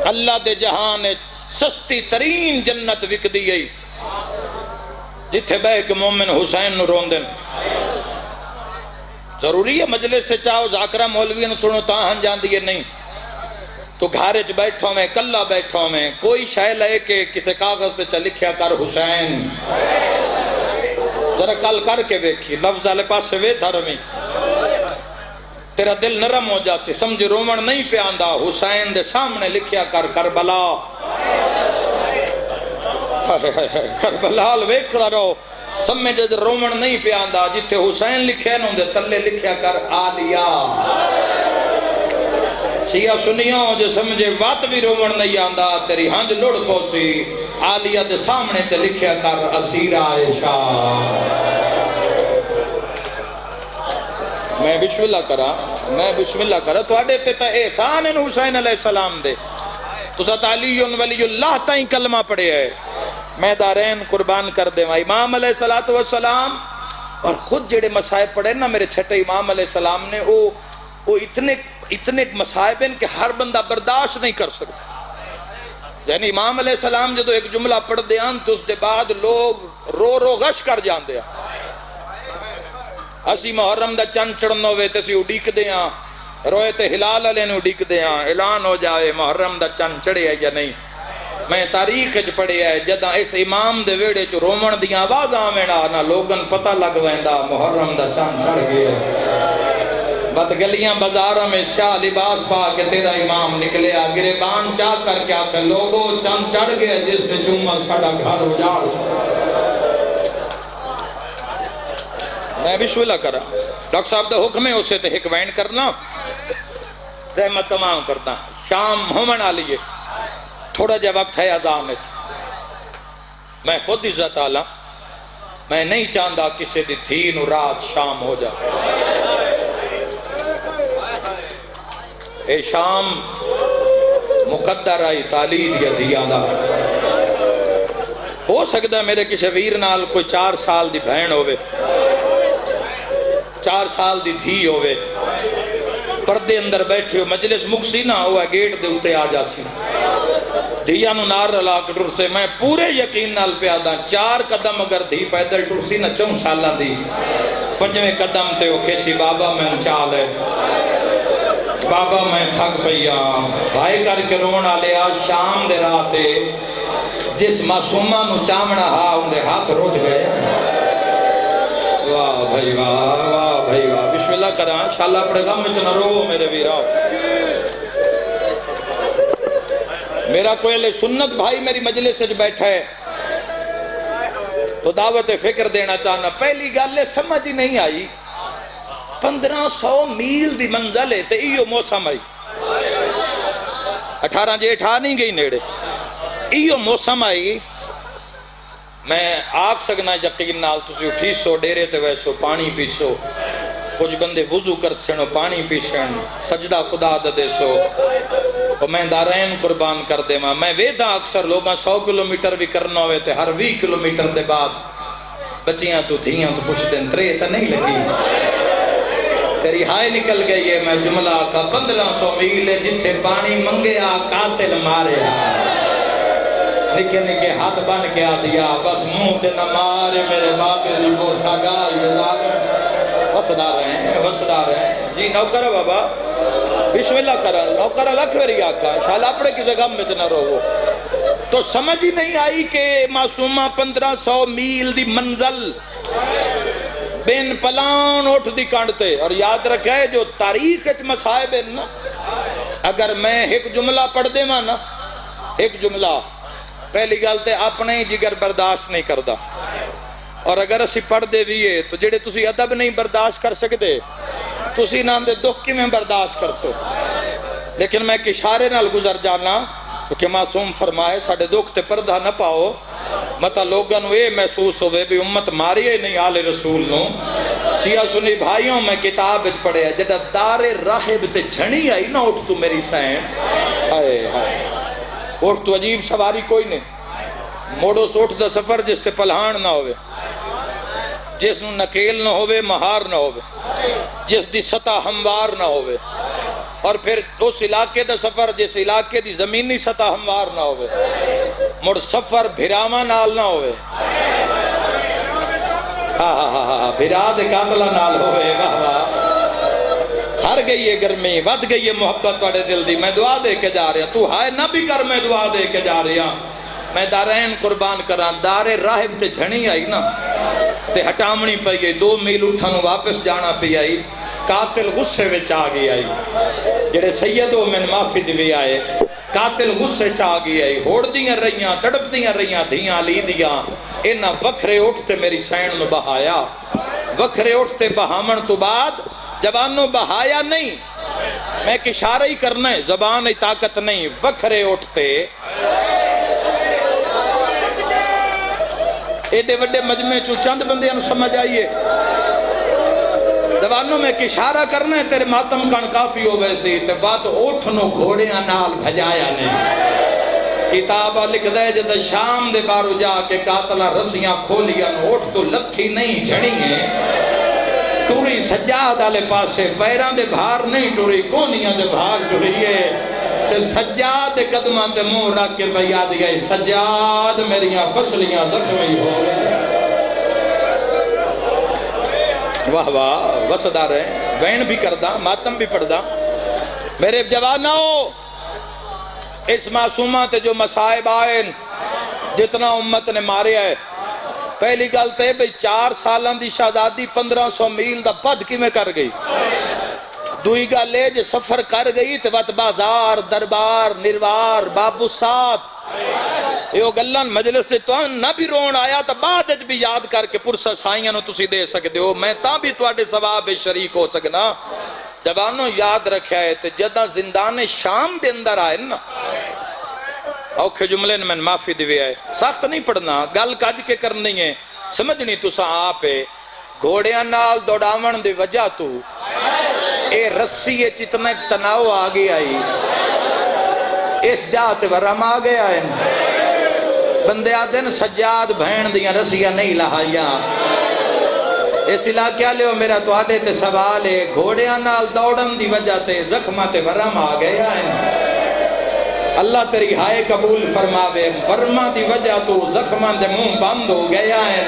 اللہ دے جہان سستی ترین جنت وک دی گئی جتھے بہ کے مومن حسین نو رون دن ضروری ہے مجلس سے چاہو ذاکرہ مولوی نو سنو تاہن جان دیئے نہیں تو گھارج بیٹھو میں کلہ بیٹھو میں کوئی شے لے کے کسے کاغذ تے چا لکھیا کر حسین ذرا کل کر کے بیکھی لفظ آلے پاس سے وے دھرمی تیرا دل نرم ہو جا سی سمجھ رومن نہیں پہ آندہ حسین دے سامنے لکھیا کر کربلا کربلا ویکھ رہو سمجھ رومن نہیں پہ آندہ جتے حسین لکھے نوں دے تلے لکھیا کر آلیا شیعہ سنیوں جو سمجھے وات بھی رومن نہیں آندہ تیری ہنج لڑ پوسی آلیا دے سامنے چا لکھیا کر اسیر عائشہ میں بسم اللہ کرا تو آڈے تے تا احسان ان حسین علیہ السلام دے تو ساتھ علی ولی اللہ تائیں کلمہ پڑے ہے میں دارین قربان کر دے امام علیہ السلام اور خود جڑے مسائب پڑھے نا میرے چھٹے امام علیہ السلام نے وہ اتنے مسائب ہیں کہ ہر بندہ برداشت نہیں کر سکتا یعنی امام علیہ السلام جدو ایک جملہ پڑھ دیاں تو اس دے بعد لوگ رو رو غش کر جان دیا اسی محرم دا چند چڑھنو وے تسی اڈیک دیاں روئے تے ہلال علیہ نے اڈیک دیاں اعلان ہو جاوے محرم دا چند چڑھے ہے یا نہیں میں تاریخ اچ پڑھے ہے جدہ اس امام دے ویڑے چو رومن دیاں آواز آمینا نہ لوگن پتہ لگ ویندہ محرم دا چند چڑھ گئے بات گلیاں بازارہ میں شاہ لباس پا کے تیرا امام نکلے گریبان چاہ کر کے آکے لوگوں چند چڑھ گئے جس سے جمعہ سڑا گھر ہو جاڑ میں بسم اللہ کرا ڈاکٹر صاحب دا حکم ہے اسے تے ایک وینڈ کرنا رحمت تمام کرنا شام ہومن آلیے تھوڑا جا وقت ہے اذان میں خود عزت آلہ میں نہیں چاہتا کسی دی دین و رات شام ہو جا اے شام مقدر آئی تعلید یا دیانا ہو سکتا ہے میرے کسی ویر نال کوئی 4 سال دی بہن ہوئے 4 سال دی دھی ہوئے پردے اندر بیٹھے ہو مجلس مکسی نہ ہوا گیٹ دے اتے آ جا سی دھیا نو نار رلا کے ٹر سے میں پورے یقین نال پہ آدھا 4 قدم اگر دھی پیدل ٹر سی نہ 4 سالہ دی 5ویں قدم تے وہ کسی بابا میں انچال ہے بابا میں تھک پیا بھائی کر کے رونا لیا شام دے راتے جس معصومہ نو چامنا ہا ان دے ہاتھ روج گئے واہ بھائی واہ بسم اللہ کرا انشاءاللہ پڑے غم میں چنہ رو میرے ویرہ میرا کوئی لے سنت بھائی میری مجلس سے بیٹھا ہے تو دعوت فکر دینا چاہنا پہلی گال لے سمجھ ہی نہیں آئی 1500 میل دی منزل ہے تے ایو موسم آئی 18 جے 18 نہیں گئی نیڑے ایو موسم آئی میں آگ سکنا یقین نال تسی اٹھی سو ڈیرے تے ویسو پانی پیسو کچھ بندے وضو کر سنو پانی پیسن سجدہ خدا دے سو اور میں دارین قربان کر دے میں ویدہ اکثر لوگاں 100 کلومیٹر بھی کرنا ہوئے تے ہر 20 کلومیٹر دے بعد بچیاں تو دھیاں تو کچھ دن ترے تا نہیں لگی تیری ہائے نکل گئی ہے میں جملہ کا 1500 میل ہے جتھے پانی منگے قاتل مارے نکے نکے ہاتھ بن کے دیا بس منہ تے نہ مارے میرے باقی دی گوشہ گائی وسدار ہیں جی نوکر بابا بسم اللہ کرا نوکر لکھ میری آقا شالا اپنے کسی غم میں نہ رہو تو سمجھ ہی نہیں آئی کہ معصومہ 1500 میل دی منزل بین پلان اٹھ دی کانڈتے اور یاد رکھے جو تاریخ اچ مسائب ہے نا اگر میں ایک جملہ پڑھ دے مانا ایک جملہ پہلی گالتے اپنے ہی جگر برداشت نہیں کردہ اور اگر اسی پڑھ دے بھی ہے تو جڑے تسی ادب نہیں برداشت کر سکتے تسی نام دے دکھ کی میں برداشت کر سو لیکن میں اشارے نال گزر جانا کہ معصوم فرمائے ساڑھے دکھ تے پردہ نہ پاؤ متا لوگاں نو اے محسوس ہوئے بھی امت ماری ہے نہیں آل رسول نو سیاہ سنی بھائیوں میں کتاب اچ پڑھے جدہ دار راہب تے جھنی آئی نہ اٹھ تو میری سین ہائے ہائے اٹھ تو عجیب سواری کوئی نہیں موڑو سے اٹھ دا سفر جس تے پلہان نہ ہوئے جس نو نکیل نہ ہوئے مہار نہ ہوئے جس دی سطح ہموار نہ ہوئے اور پھر اس علاقے دا سفر جس علاقے دی زمینی سطح ہموار نہ ہوئے مڑ سفر بھراواں نال نہ ہوئے بھرا دے قاتلہ نال ہوئے واہ واہ ہر گئی ہے گرمی ود گئی ہے محبت توڑے دل دی میں دعا دے کے جا رہا تو ہائے نہ بھی کر میں دعا دے کے جا رہا میں دارین قربان کران دار راہب تے جھنی آئی نا تے ہٹامنی پئی گئی 2 میل اٹھانو واپس جانا پئی آئی قاتل غصے وچ آ گئی آئی جڑے سیدوں میں معافی دیوی آئے قاتل غصے چاہ گئی آئی ہوڑ دیاں رہیاں تڑپ دیاں رہیاں دھیاں لی دیاں انہا وکھرے اٹھتے میری سین نو بہایا وکھرے اٹھتے بہامن تو بعد جوانوں بہایا نہیں میں ایک اشارہ ہی کرنا ہے زبان ہی طاقت نہیں وکھرے اٹھتے ایڈے وڈے مجمع چو چند بندے ہم سمجھ آئیے دوانوں میں ایک اشارہ کرنا ہے تیرے ماتم کن کافی ہو ویسی تے بات اوٹھنو گھوڑیاں نال بھجایا نہیں کتابہ لکھ دے جد شام دے بارو جا کے قاتلہ رسیاں کھولیاں اوٹھ تو لتھی نہیں جھڑی ہیں ٹوری سجاد آلے پاسے پیران دے بھار نہیں ٹوری کونیاں دے بھار ٹوری ہے تے سجاد قدمہ تے منہ رکھ کے بیا دیا سجاد میریاں پسلیاں زخمی ہو رہی ہیں واہ واہ وسدار ہے وین بھی کردہ ماتم بھی پڑھدہ میرے جوانوں اس معصومہ تے جو مسائب آئین جتنا امت نے مارے آئے پہلی گل تے بھئی 4 سالان دی شہزادی 1500 میل دا پد کی میں کر گئی دوئی گل لے جو سفر کر گئی تے وقت بازار دربار نروار بابو سات یہ گلن مجلس سے تو نہ بھی رون آیا تو بعد اچ بھی یاد کر کے پرسا سائیاں نو تسی دے سکتے ہو میں تاں بھی تواڈے ثواب شریک ہو سکنا جوانوں یاد رکھیا ہے تے جدہ زندان شام دے اندر آئے نا اوکھے جملے نے میں معافی دیوے آئے سخت نہیں پڑھنا گل کج کے کرنی ہے سمجھنی تو سا آپ ہے گھوڑیاں نال دوڑاون دے وجہ تو اے رسی چتنا ایک تناؤ آگے آئی اس جاتے ورم آگے آئے بندے آدھن سجاد بھین دیاں رسیاں نہیں لہائیاں اس علاقہ لے میرا تو آدھے تے سوال ہے گھوڑیاں نال دوڑن دی وجہ تے زخمہ تے ورم آگے آئے اللہ تیری ہائے قبول فرماوے ورمہ دی وجہ تو زخمہ دے منہ بند ہو گیا ہے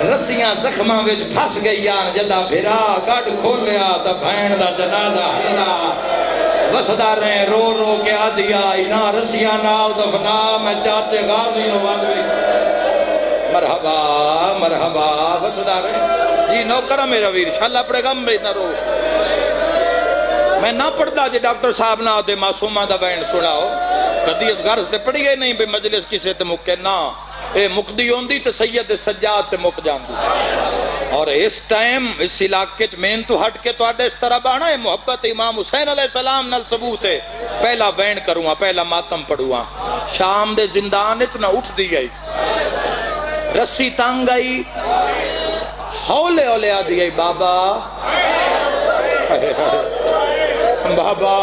رسیاں زخمہ وچ پھس گئیاں جدہ بھرا گاڑ کھولیا تا بھین دا جنازہ ہلا وسدار رہے رو رو کے آدھیا اینا رسیاں نال دفنا میں چاچے غازی نوانوی مرحبا مرحبا وسدار رہے جی نوکرہ میرا ویر شاءاللہ پڑے گا میں نہ رو میں نہ پڑھتا جی ڈاکٹر صاحب نہ آتے معصومہ دا بین سناؤ کدی اس غرض تے پڑھی گئے نہیں بے مجلس کسے تے مکے نا اے مقدی ہوندی تے سید سجاد تے مک جاندی اور اس ٹائم اس علاقے میں تو ہٹ کے تو آڈے اس طرح بانا ہے محبت امام حسین علیہ السلام نال ثبوت ہے پہلا بین کروں پہلا ماتم پڑھوں شام دے زندان اتنا اٹھ دی گئی رسی تانگ گئی ہولے ہولے آ دی گئی بابا بابا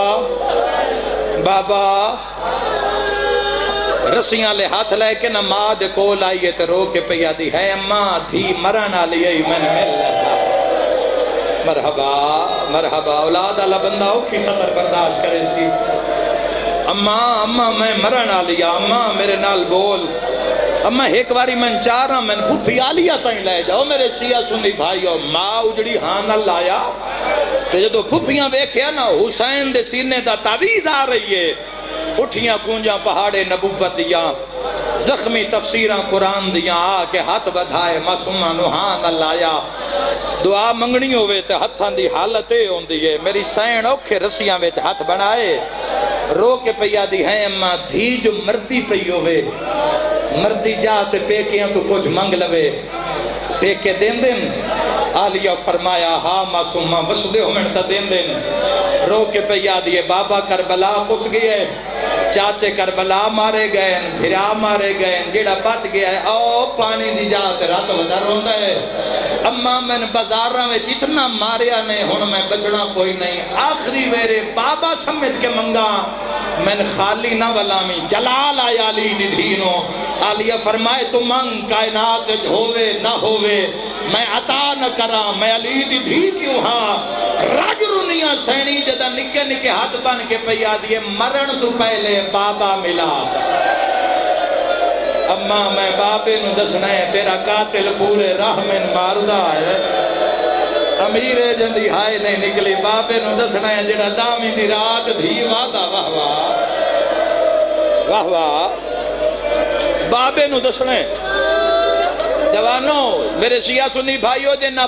بابا رسیاں لے ہاتھ لے کے نہ ماں دے کول آئیے تے رو کے پیا دی ہے اماں دھی مرن آلی آئی میں نے مل لگا مرحبا مرحبا اولاد اللہ بندہ اوکھی سطر برداشت کرے سی اماں میں مرن آلی اماں میرے نال بول اماں ایک باری میں چارا میں پھوپھی آلیا تائیں لے جاؤ میرے سیاہ سنی بھائیو ماں اجڑی ہاں نہ لایا تے جدو پھوپھیاں ویکھیا نا حسین دے سینے دا تعویز آ رہی ہے اٹھیاں کونجاں پہاڑے نبوت دیاں زخمی تفسیراں قرآن دیاں آ کے ہاتھ بدھائے معصومہ نوحان اللہ آیا دعا منگنی ہوئے تے ہتھاں دی حالتے ہوندی ہے میری سین اوکھے رسیاں ویچ ہاتھ بنائے رو کے پیا دی ہے اماں دھی جو مردی پئی ہوئے مردی جا تے پیکیاں تو کچھ منگ لوے پیکے دین دن آلیہ فرمایا ہاں معصومہ وسدے ہو منتا دین دین رو کے پہ یاد یہ بابا کربلا کس گئے چاچے کربلا مارے گئے بھرا مارے گئے جیڑا بچ گیا ہے او پانی دی جاتے رات ودا روندا ہے اما میں بازاراں وچ اتنا ماریا نہیں ہن میں بچنا کوئی نہیں آخری میرے بابا سمجھ کے منگا میں خالی نہ ولامی جلال آیا علی دی دھینو علیہ فرمائے تو منگ کائنات وچ ہووے نہ ہووے میں عطا نہ کرا میں علی دی بھی کیوں ہاں راج رنیا سینی جدہ نکے نکے ہاتھ بن کے پیا دیئے مرن تو پہلے بابا ملا اما میں بابے نو دسنا ہے تیرا قاتل پورے راہ میں ماردہ ہے امیرے جندی ہائے نہیں نکلی بابے نو دسنا ہے جڑا دامی دی رات بھی وعدہ واہ واہ واہ واہ بابے نو دسنا ہے جوانوں میرے سیاہ سنی بھائیو جنہ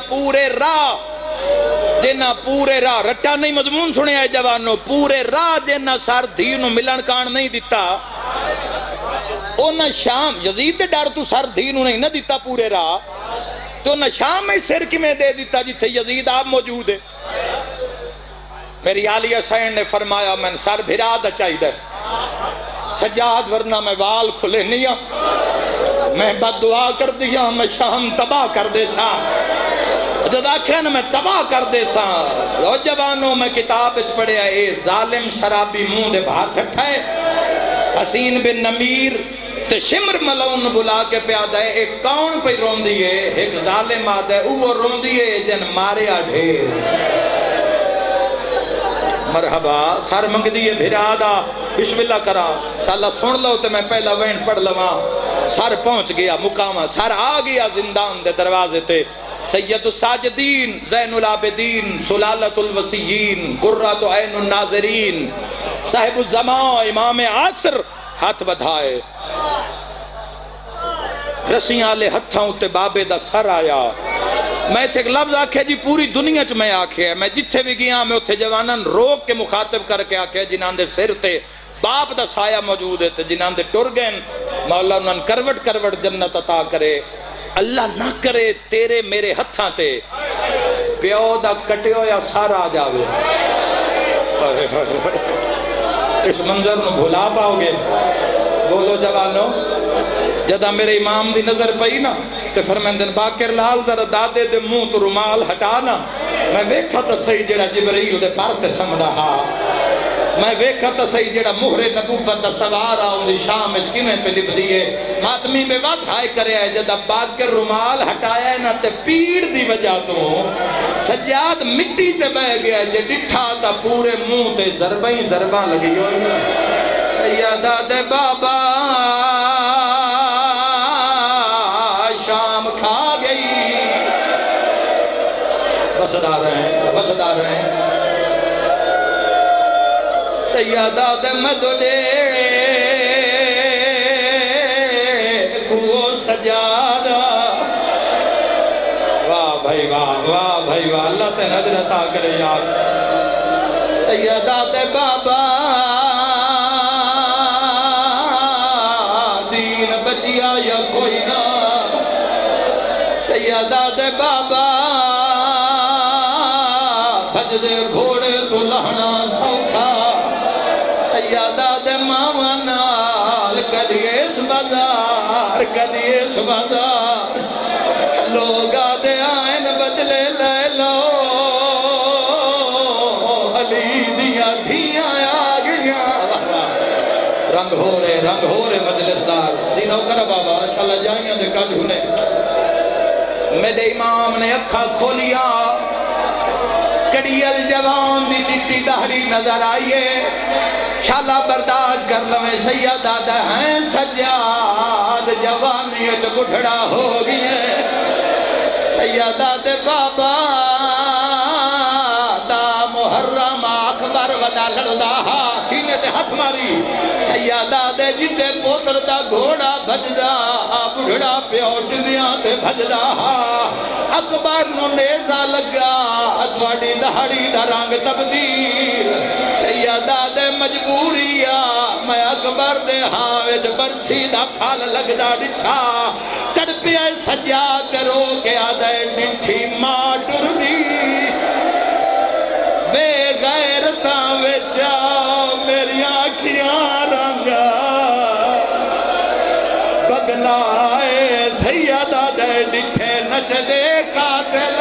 پورے راہ رٹا نہیں مضمون سنے آئے جوانوں پورے راہ جنہ سار دھینو ملن کان نہیں دیتا انہ شام یزید دے ڈار تو سار دھینو نہیں نہ دیتا پورے راہ تو انہ شام میں سر کی میں دے دیتا جتھے یزید آپ موجود ہے میری عالیہ سین نے فرمایا میں سر بھرا دا چاہی دے سجاد ورنہ میں وال کھلے نہیں میں بد دعا کر دیا میں شام تباہ کر دے سا جد آکھیں میں تباہ کر دے سا اور جوانوں میں کتاب اچ پڑھے اے ظالم شرابی مون دے بھات اٹھائے حسین بن نمیر تے شمر ملون بلا کے پیادہ ہے ایک کون پہ رون دیئے ایک ظالم آدھے وہ رون دیئے جن مارے آدھیر مرحبا سر منگ دیئے بھرادہ بسم اللہ کرا شاءاللہ سن لو تے میں پہلا وین پڑھ لواں سر پہنچ گیا مقامہ سر آ گیا زندان دے دروازے تے سید الساجدین زین العابدین سلالت الوسیین قرۃ عین الناظرین صاحب الزمان امام عصر ہاتھ ودھائے رسیاں لے ہتھاں تے بابے دا سر آیا میں تھے ایک لفظ آکھے جی پوری دنیا چ میں آکھے میں جتھے بھی گیا میں اتھے جوانن روک کے مخاطب کر کے آکھے جنہاں دے سر تے باپ دا سایہ موجود ہے تے جنہاں دے ٹر گئن مولا انہاں کروٹ کروٹ جنت عطا کرے اللہ نہ کرے تیرے میرے ہتھاں تے پیو دا کٹیو یا سار آ جاوے اس منظر نو بھلا پاؤ گے بولو جوانو جدہ میرے امام دی نظر پئی نا تے فرمیندن باکر لال ذرا دادے دے منہ تو رومال ہٹانا میں ویکھا تا صحیح جڑا جبرائیل دے پارتے سمدہ ہا میں ویکھا تا صحیح جڑا مہر نبوت دا سوارا ان دی شام اچ کیویں پہ لب دیئے ماتمی میں واس ہائے کرے ہے جدہ باکر رومال ہٹایا ہے نا تے پیڑ دی وجہ تو سجاد مٹی تے بہ گیا جے ڈٹھا تا پورے منہ تے ضربیں ضرباں لگی ہوئی سیدہ دے بابا شام کھا گئی بسدار ہیں سیدہ دے مدلے کو سجادہ واہ بھائی واہ اللہ تے نظر عطا کرے یار سیدہ دے بابا دین بچیا یا کوئی نہ سیدہ دے بابا بھج دے گھوڑے تو لہنا سوکھا سیدہ دے ماما نال کدیس بازار لوگا دے آئین بدلے لے لو علی دیا دھیاں آ گیا رنگ ہو رہے مجلس دار دینوں کر بابا انشاءاللہ جائیاں دے کل ہونے میرے امام نے اکھا کھولیا کڑیل جوان دی چٹی دہری نظر آئیے شالہ برداشت کر لویں سیدہ دے ہیں سجاد جوانیت بڑھڑا ہو گئے سیدہ دے بابا دا محرم اکبر ودا لڑدا سینے تے ہاتھ ماری سیدہ دے جتے پوتر دا گھوڑا بھجدا بڑھڑا پیو دنیا تے بھجدا اکبر نو نیزہ لگا اتواڑی دہاڑی دا رنگ تبدیل سیدہ دے مجبوریا میں اکبر دے ہاں وچ برچھی دا پھال لگدا ڈٹھا چڑ پیا سجاد رو کے آدھے ڈٹھی ماں ڈردی بے غیرتاں وچا میری آنکھیاں رنگا بدلائے سیدہ دے ڈٹھے نچ دے قاتل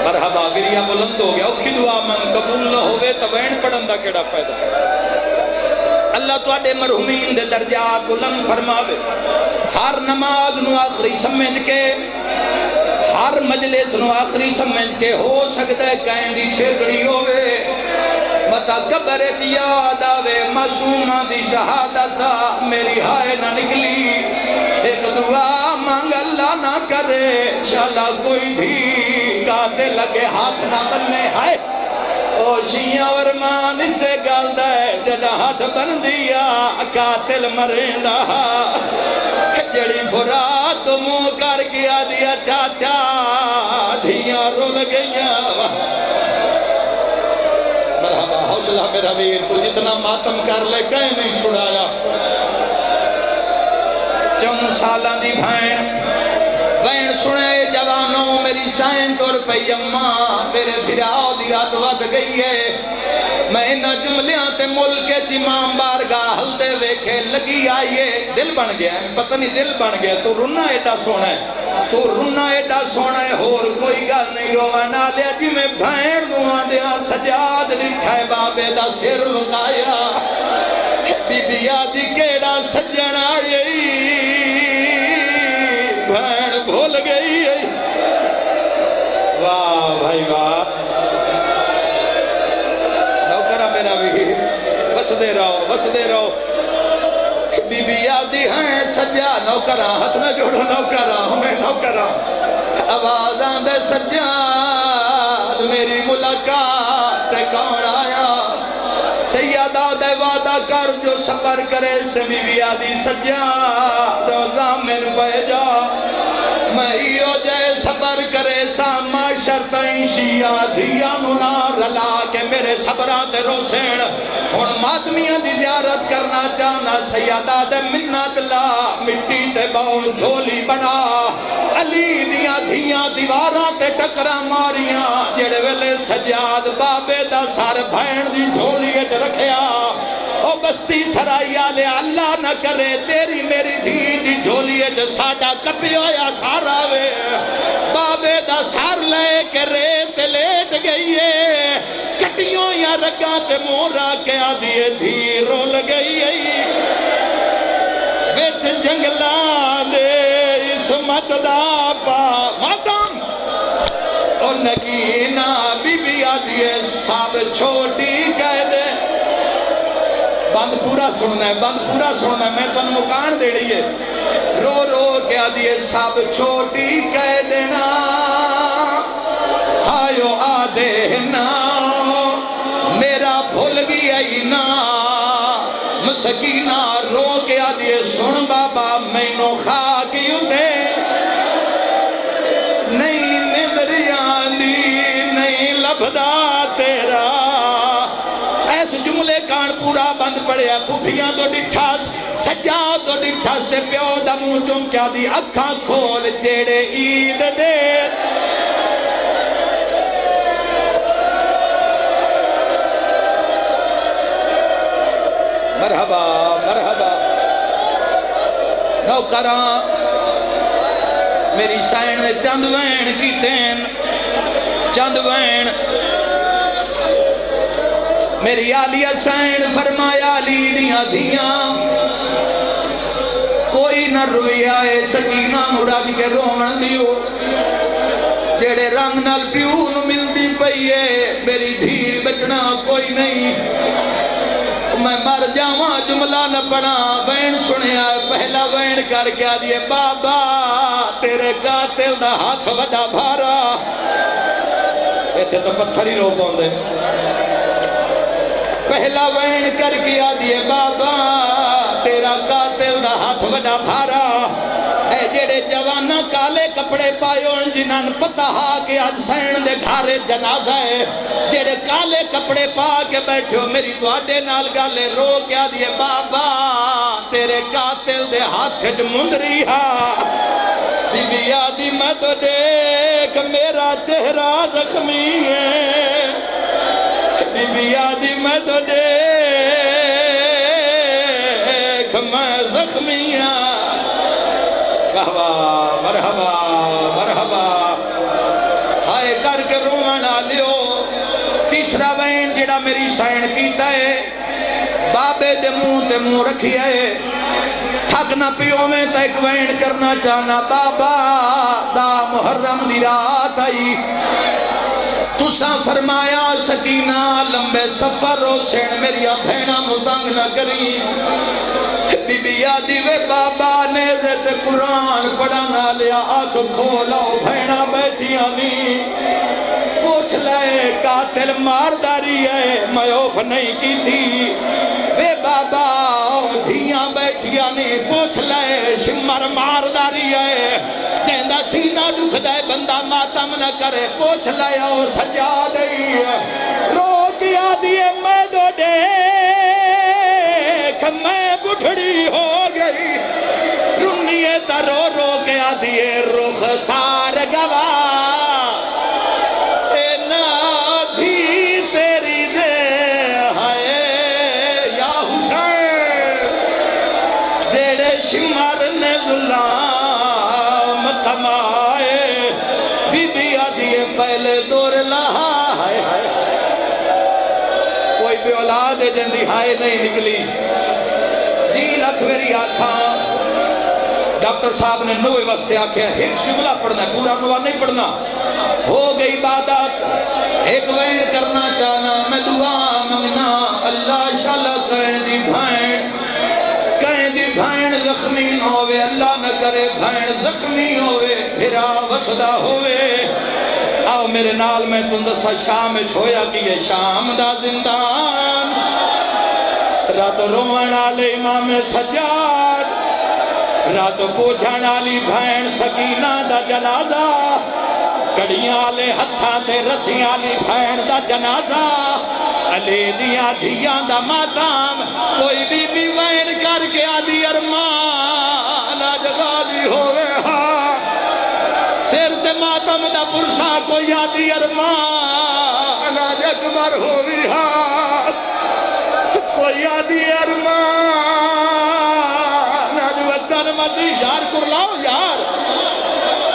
مرحبا گریہ بلند ہو گیا اوکھی دعا من قبول نہ ہوئے تو بین پڑھن دا کیڑا فائدہ اللہ تو آدھے مرحومین دے درجات بلند فرماوے ہر نماز نو آخری سمجھ کے ہر مجلس نو آخری سمجھ کے ہو سکتا ہے کہیں دی چھیکڑی ہوئے متا قبر چ یاد آوے معصومہ دی شہادت میری ہائے نہ نکلی ایک دعا مانگ اللہ نہ کرے شالا کوئی بھی کاتے لگے ہاتھ نہ بننے ہائے او شیعہ ورمان اس سے گالدہ ہے جڑا ہاتھ بن دیا قاتل مریندا جڑی فرات منہ کر گیا دیا چاچا دھیاں رول گئیاں مرحبا حوصلہ میرا ویر تو جتنا ماتم کر لے کہیں نہیں چھڑایا 4 سالاں دی بہن سنے جوانوں میری سائن طور پہ اماں میرے دھراؤ دی رات وقت گئی ہے میں انہا جملیاں تے ملک چی امام بارگاہ حل دے ویکھے لگی آئیے دل بن گیا ہے پتہ نہیں دل بن گیا تو رنا ایڈا سونا ہے تو رنا ایڈا سونا ہے اور کوئی گل نہیں رونا لیا جی میں بھائن دعا دیا سجاد لکھائے بابے دا سر لکایا بی بی آدھی کیڑا سجن آئے بھائن بھول گئی واہ بھائی واہ نوکرہ میرا بھی بس دے رہو بی بی آدھی ہیں سجا نوکرہ ہاتھ نہ جوڑو نوکرہ آوازاں دے سجاد میری ملاقات کون آیا سیدہ دے وعدہ کر جو صبر کرے سے بی بی آدھی سجاد زامن پہ جا میں ایو جائے صبر کرے ساما شرطیں شیعہ دیا منا رلا کہ میرے صبرات روسین اور مادمیاں دی زیارت کرنا چاہنا سیدہ دے منت لا مٹی تے باؤ جھولی بنا علی دیا دھیاں دیواراں تے ٹکرا ماریاں جڑے ویلے سجاد بابے دا سار بھین دی جھولی اچ رکھیا او بستی سرائی آلے اللہ نہ کرے تیری میری دی جھولی اچ ساڑا کپی ہویا سارا وے بابے دا سار لے کے ریت لیٹ گئی ہے کٹیوں یا رگاں تے مورا کیا دیئے دھی رول گئی ہے ویچ جنگلان دے اسمت دا پا ماتم اور نگینہ بی بی آدھیے ساب چھوٹی کہہ دے بند پورا سننا ہے میں تو مکان دے رہی ہے رو رو کیا دیئے سب چھوٹی کہہ دینا آئیو آدھے نا میرا بھول گیا ہی نا مسکینہ رو کیا دیئے سن بابا میں نو خاکی اٹھے نہیں ندریانی نہیں لبدا تیرا ایس جملے کان پورا بند پڑیا کفیاں تو ڈٹھاس سجاد تو ڈٹھاس تے پیو دمو چونکیا دی اکھاں کھول جیڑے عید دے مرحبا نوکراں میری سائن نے چند وین کی تین چند وین میری آلیہ سائن فرمایا علی دیاں دھیاں کوئی نہ روئی آئے سکینہ مراد کے رومن دیو جیڑے رنگ نال پیون مل دی پئیے میری دھی بچنا کوئی نہیں میں مر جاواں جملہ نہ پڑا وین سنیا پہلا وین کر کے آدھیے بابا تیرے قاتل نہ ہاتھ وڈا بھارا ایتھے تو پتھر ہی رو پوندے پہلا وین کر کے آدھیے بابا تیرا قاتل نہ ہاتھ وڈا بھارا اے جڑے جوانا کالے کپڑے پائے ہون جنہاں پتہ ہا کہ آج سین دے گھارے جنازہ ہے جڑے کالے کپڑے پا کے بیٹھے ہو میری دعاڈے نال گالے رو کیا دیے بابا تیرے قاتل دے ہاتھ وچ مندری ہا بی بی آدی میں تو دیکھ میرا چہرہ زخمی ہے بی بی آدی میں تو دیکھ میں زخمی ہاں مرحبا مرحبا ہائے کر کے رونا لیو تیسرا وین جڑا میری سائن کیتا ہے بابے دے منہ تے منہ رکھی ہے تھک نہ پیو میں تا ایک وین کرنا چاہنا بابا دا محرم دی رات آئی تُساں فرمایا سکینہ لمبے سفر ہو سین میری بھینا متنگ نہ کری بی بی آدی وے بابا نیزے تے قرآن پڑھانا لیا آنکھ کھولاو بھینا بیٹھیاں نہیں پوچھ لے قاتل مارداری ہے میوف نہیں کی تھی وے بابا دھیاں بیٹھیاں نہیں پوچھ لے شمر مارداری ہے کہندہ سینہ دکھ دے بندہ ماتم نہ کرے پوچھ لے او سجا دئی رو کیا دیئے میں دو دیکھ میں بٹھڑی ہو گئی رنیے تا رو رو کے آدھیے رخ سار گوا اے نادھی تیری دے ہائے یا حسین جیڑے شمر نے ظلام کمائے بی بی آدھیے پہلے دور لہا ہائے ہائے کوئی بھی اولاد جندی ہائے نہیں نکلی لکھ میری آنکھاں ڈاکٹر صاحب نے نوے واسطے آکھیا ایک شملہ پڑھنا ہے پورا نوہ نہیں پڑھنا ہو گئی عبادت ایک وین کرنا چاہنا میں دعا منگنا اللہ شاءاللہ کہیں دی بھائن زخمی ہوئے اللہ نہ کرے بھائن زخمی ہوئے پھرا وسدہ ہوئے آؤ میرے نال میں تندسا شام چھویا کہ یہ شام دا زندان رات روان آلے امام سجاد رات پوچھان آلی بھائن سکینہ دا جنازہ کڑیاں آلے ہتھاں دے رسیاں آلی بھائن دا جنازہ علی دیاں دھیاں دا ماتام کوئی بی بی وین کر کے آدھی ارمان آج غازی ہوئے ہاں سر تے ماتم دا پرسا کوئی آدھی ارمان آج اکبر ہوئی ہاں کوئی آدھی ارمان آج وطن مدی یار کر لاؤ یار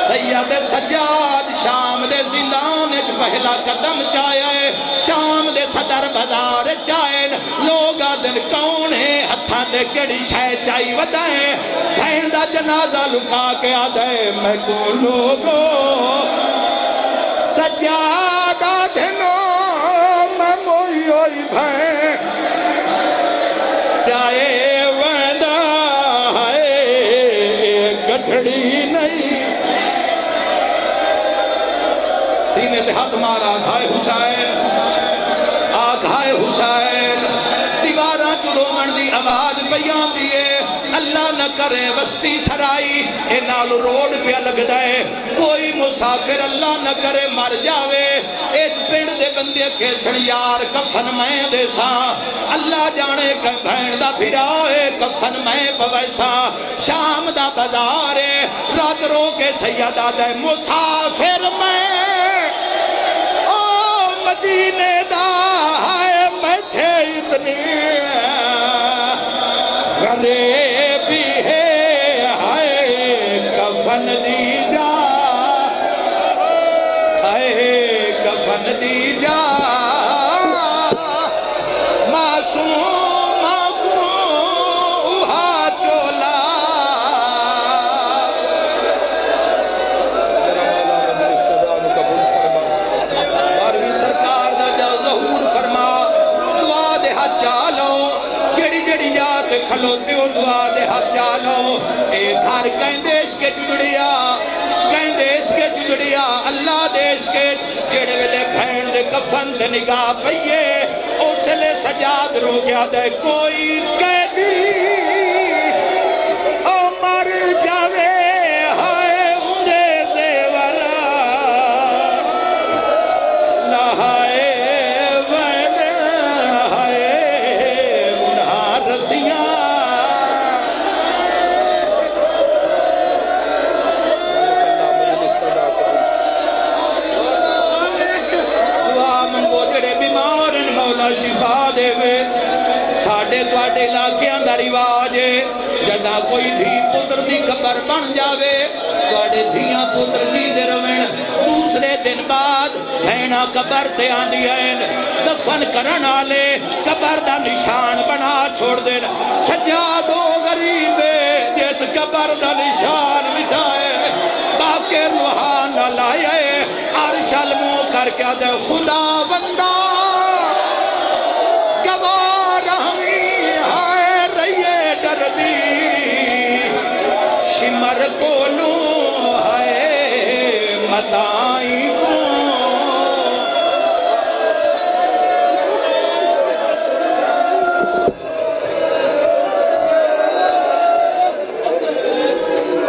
سید سجاد شام دے زندان اچ پہلا قدم چاہے شام دے صدر بازار چاہے لوگ آدن کون ہے ہتھاں دے کڑی شے چاہی ودائیں بھین دا جنازہ لکا کے آدھے میں کو لوگو سجاد آدھنو میں موئی ہوئی بھین چاہے ویندہ ہے گٹھڑی نہیں سینے تے ہاتھ مارا آگھائے حسین دیواراں چلو من دی آواز بیان دیئے اللہ نہ کرے وستی سرائی اے نالو روڈ پہ لگ دائے کوئی مسافر اللہ نہ کرے مر جاوے اس پنڈ دے بندے کے سڑیار کفن میں دے سا اللہ جانے کہ بھین دا پھرائے کفن میں پویسا شام دا بازارے رات رو کے سیدہ دے مسافر میں او مدینے دا ہے میں تھے اتنی غریبی ہے ہائے کفن دی جا ہائے کفن دی جا معصوم کو اوہا چولا بارویں سرکار دا جا ظہور فرما دعا دے ہاتھ چالو جڑی جڑی یاد کھلوتے ہو دعا دے ہاتھ چالو اے گھر کہیں دیش کے جڑیا کہیں دیش کے جڑیا اللہ دیش کے جڑے ویلے بھین دے کفن دے نگاہ پئیے اس لے سجاد رو گیا دے کوئی قیدی او مر جاوے دے ساڈے تواڈے علاقیاں دا رواج ہے جدا کوئی دھی پتر دی قبر بن جاوے تواڈے دھیاں پتر جی دے روین دوسرے دن بعد بہنا قبر تے آندی ہیں دفن کرن والے قبر دا نشان بنا چھوڑ دین سجادو غریب جس قبر دا نشان مٹائے باقی روحان نہ لائے عرش المو کر کے دے خدا بندہ گوار ہمیں ہائے رہیے دردی شمر کو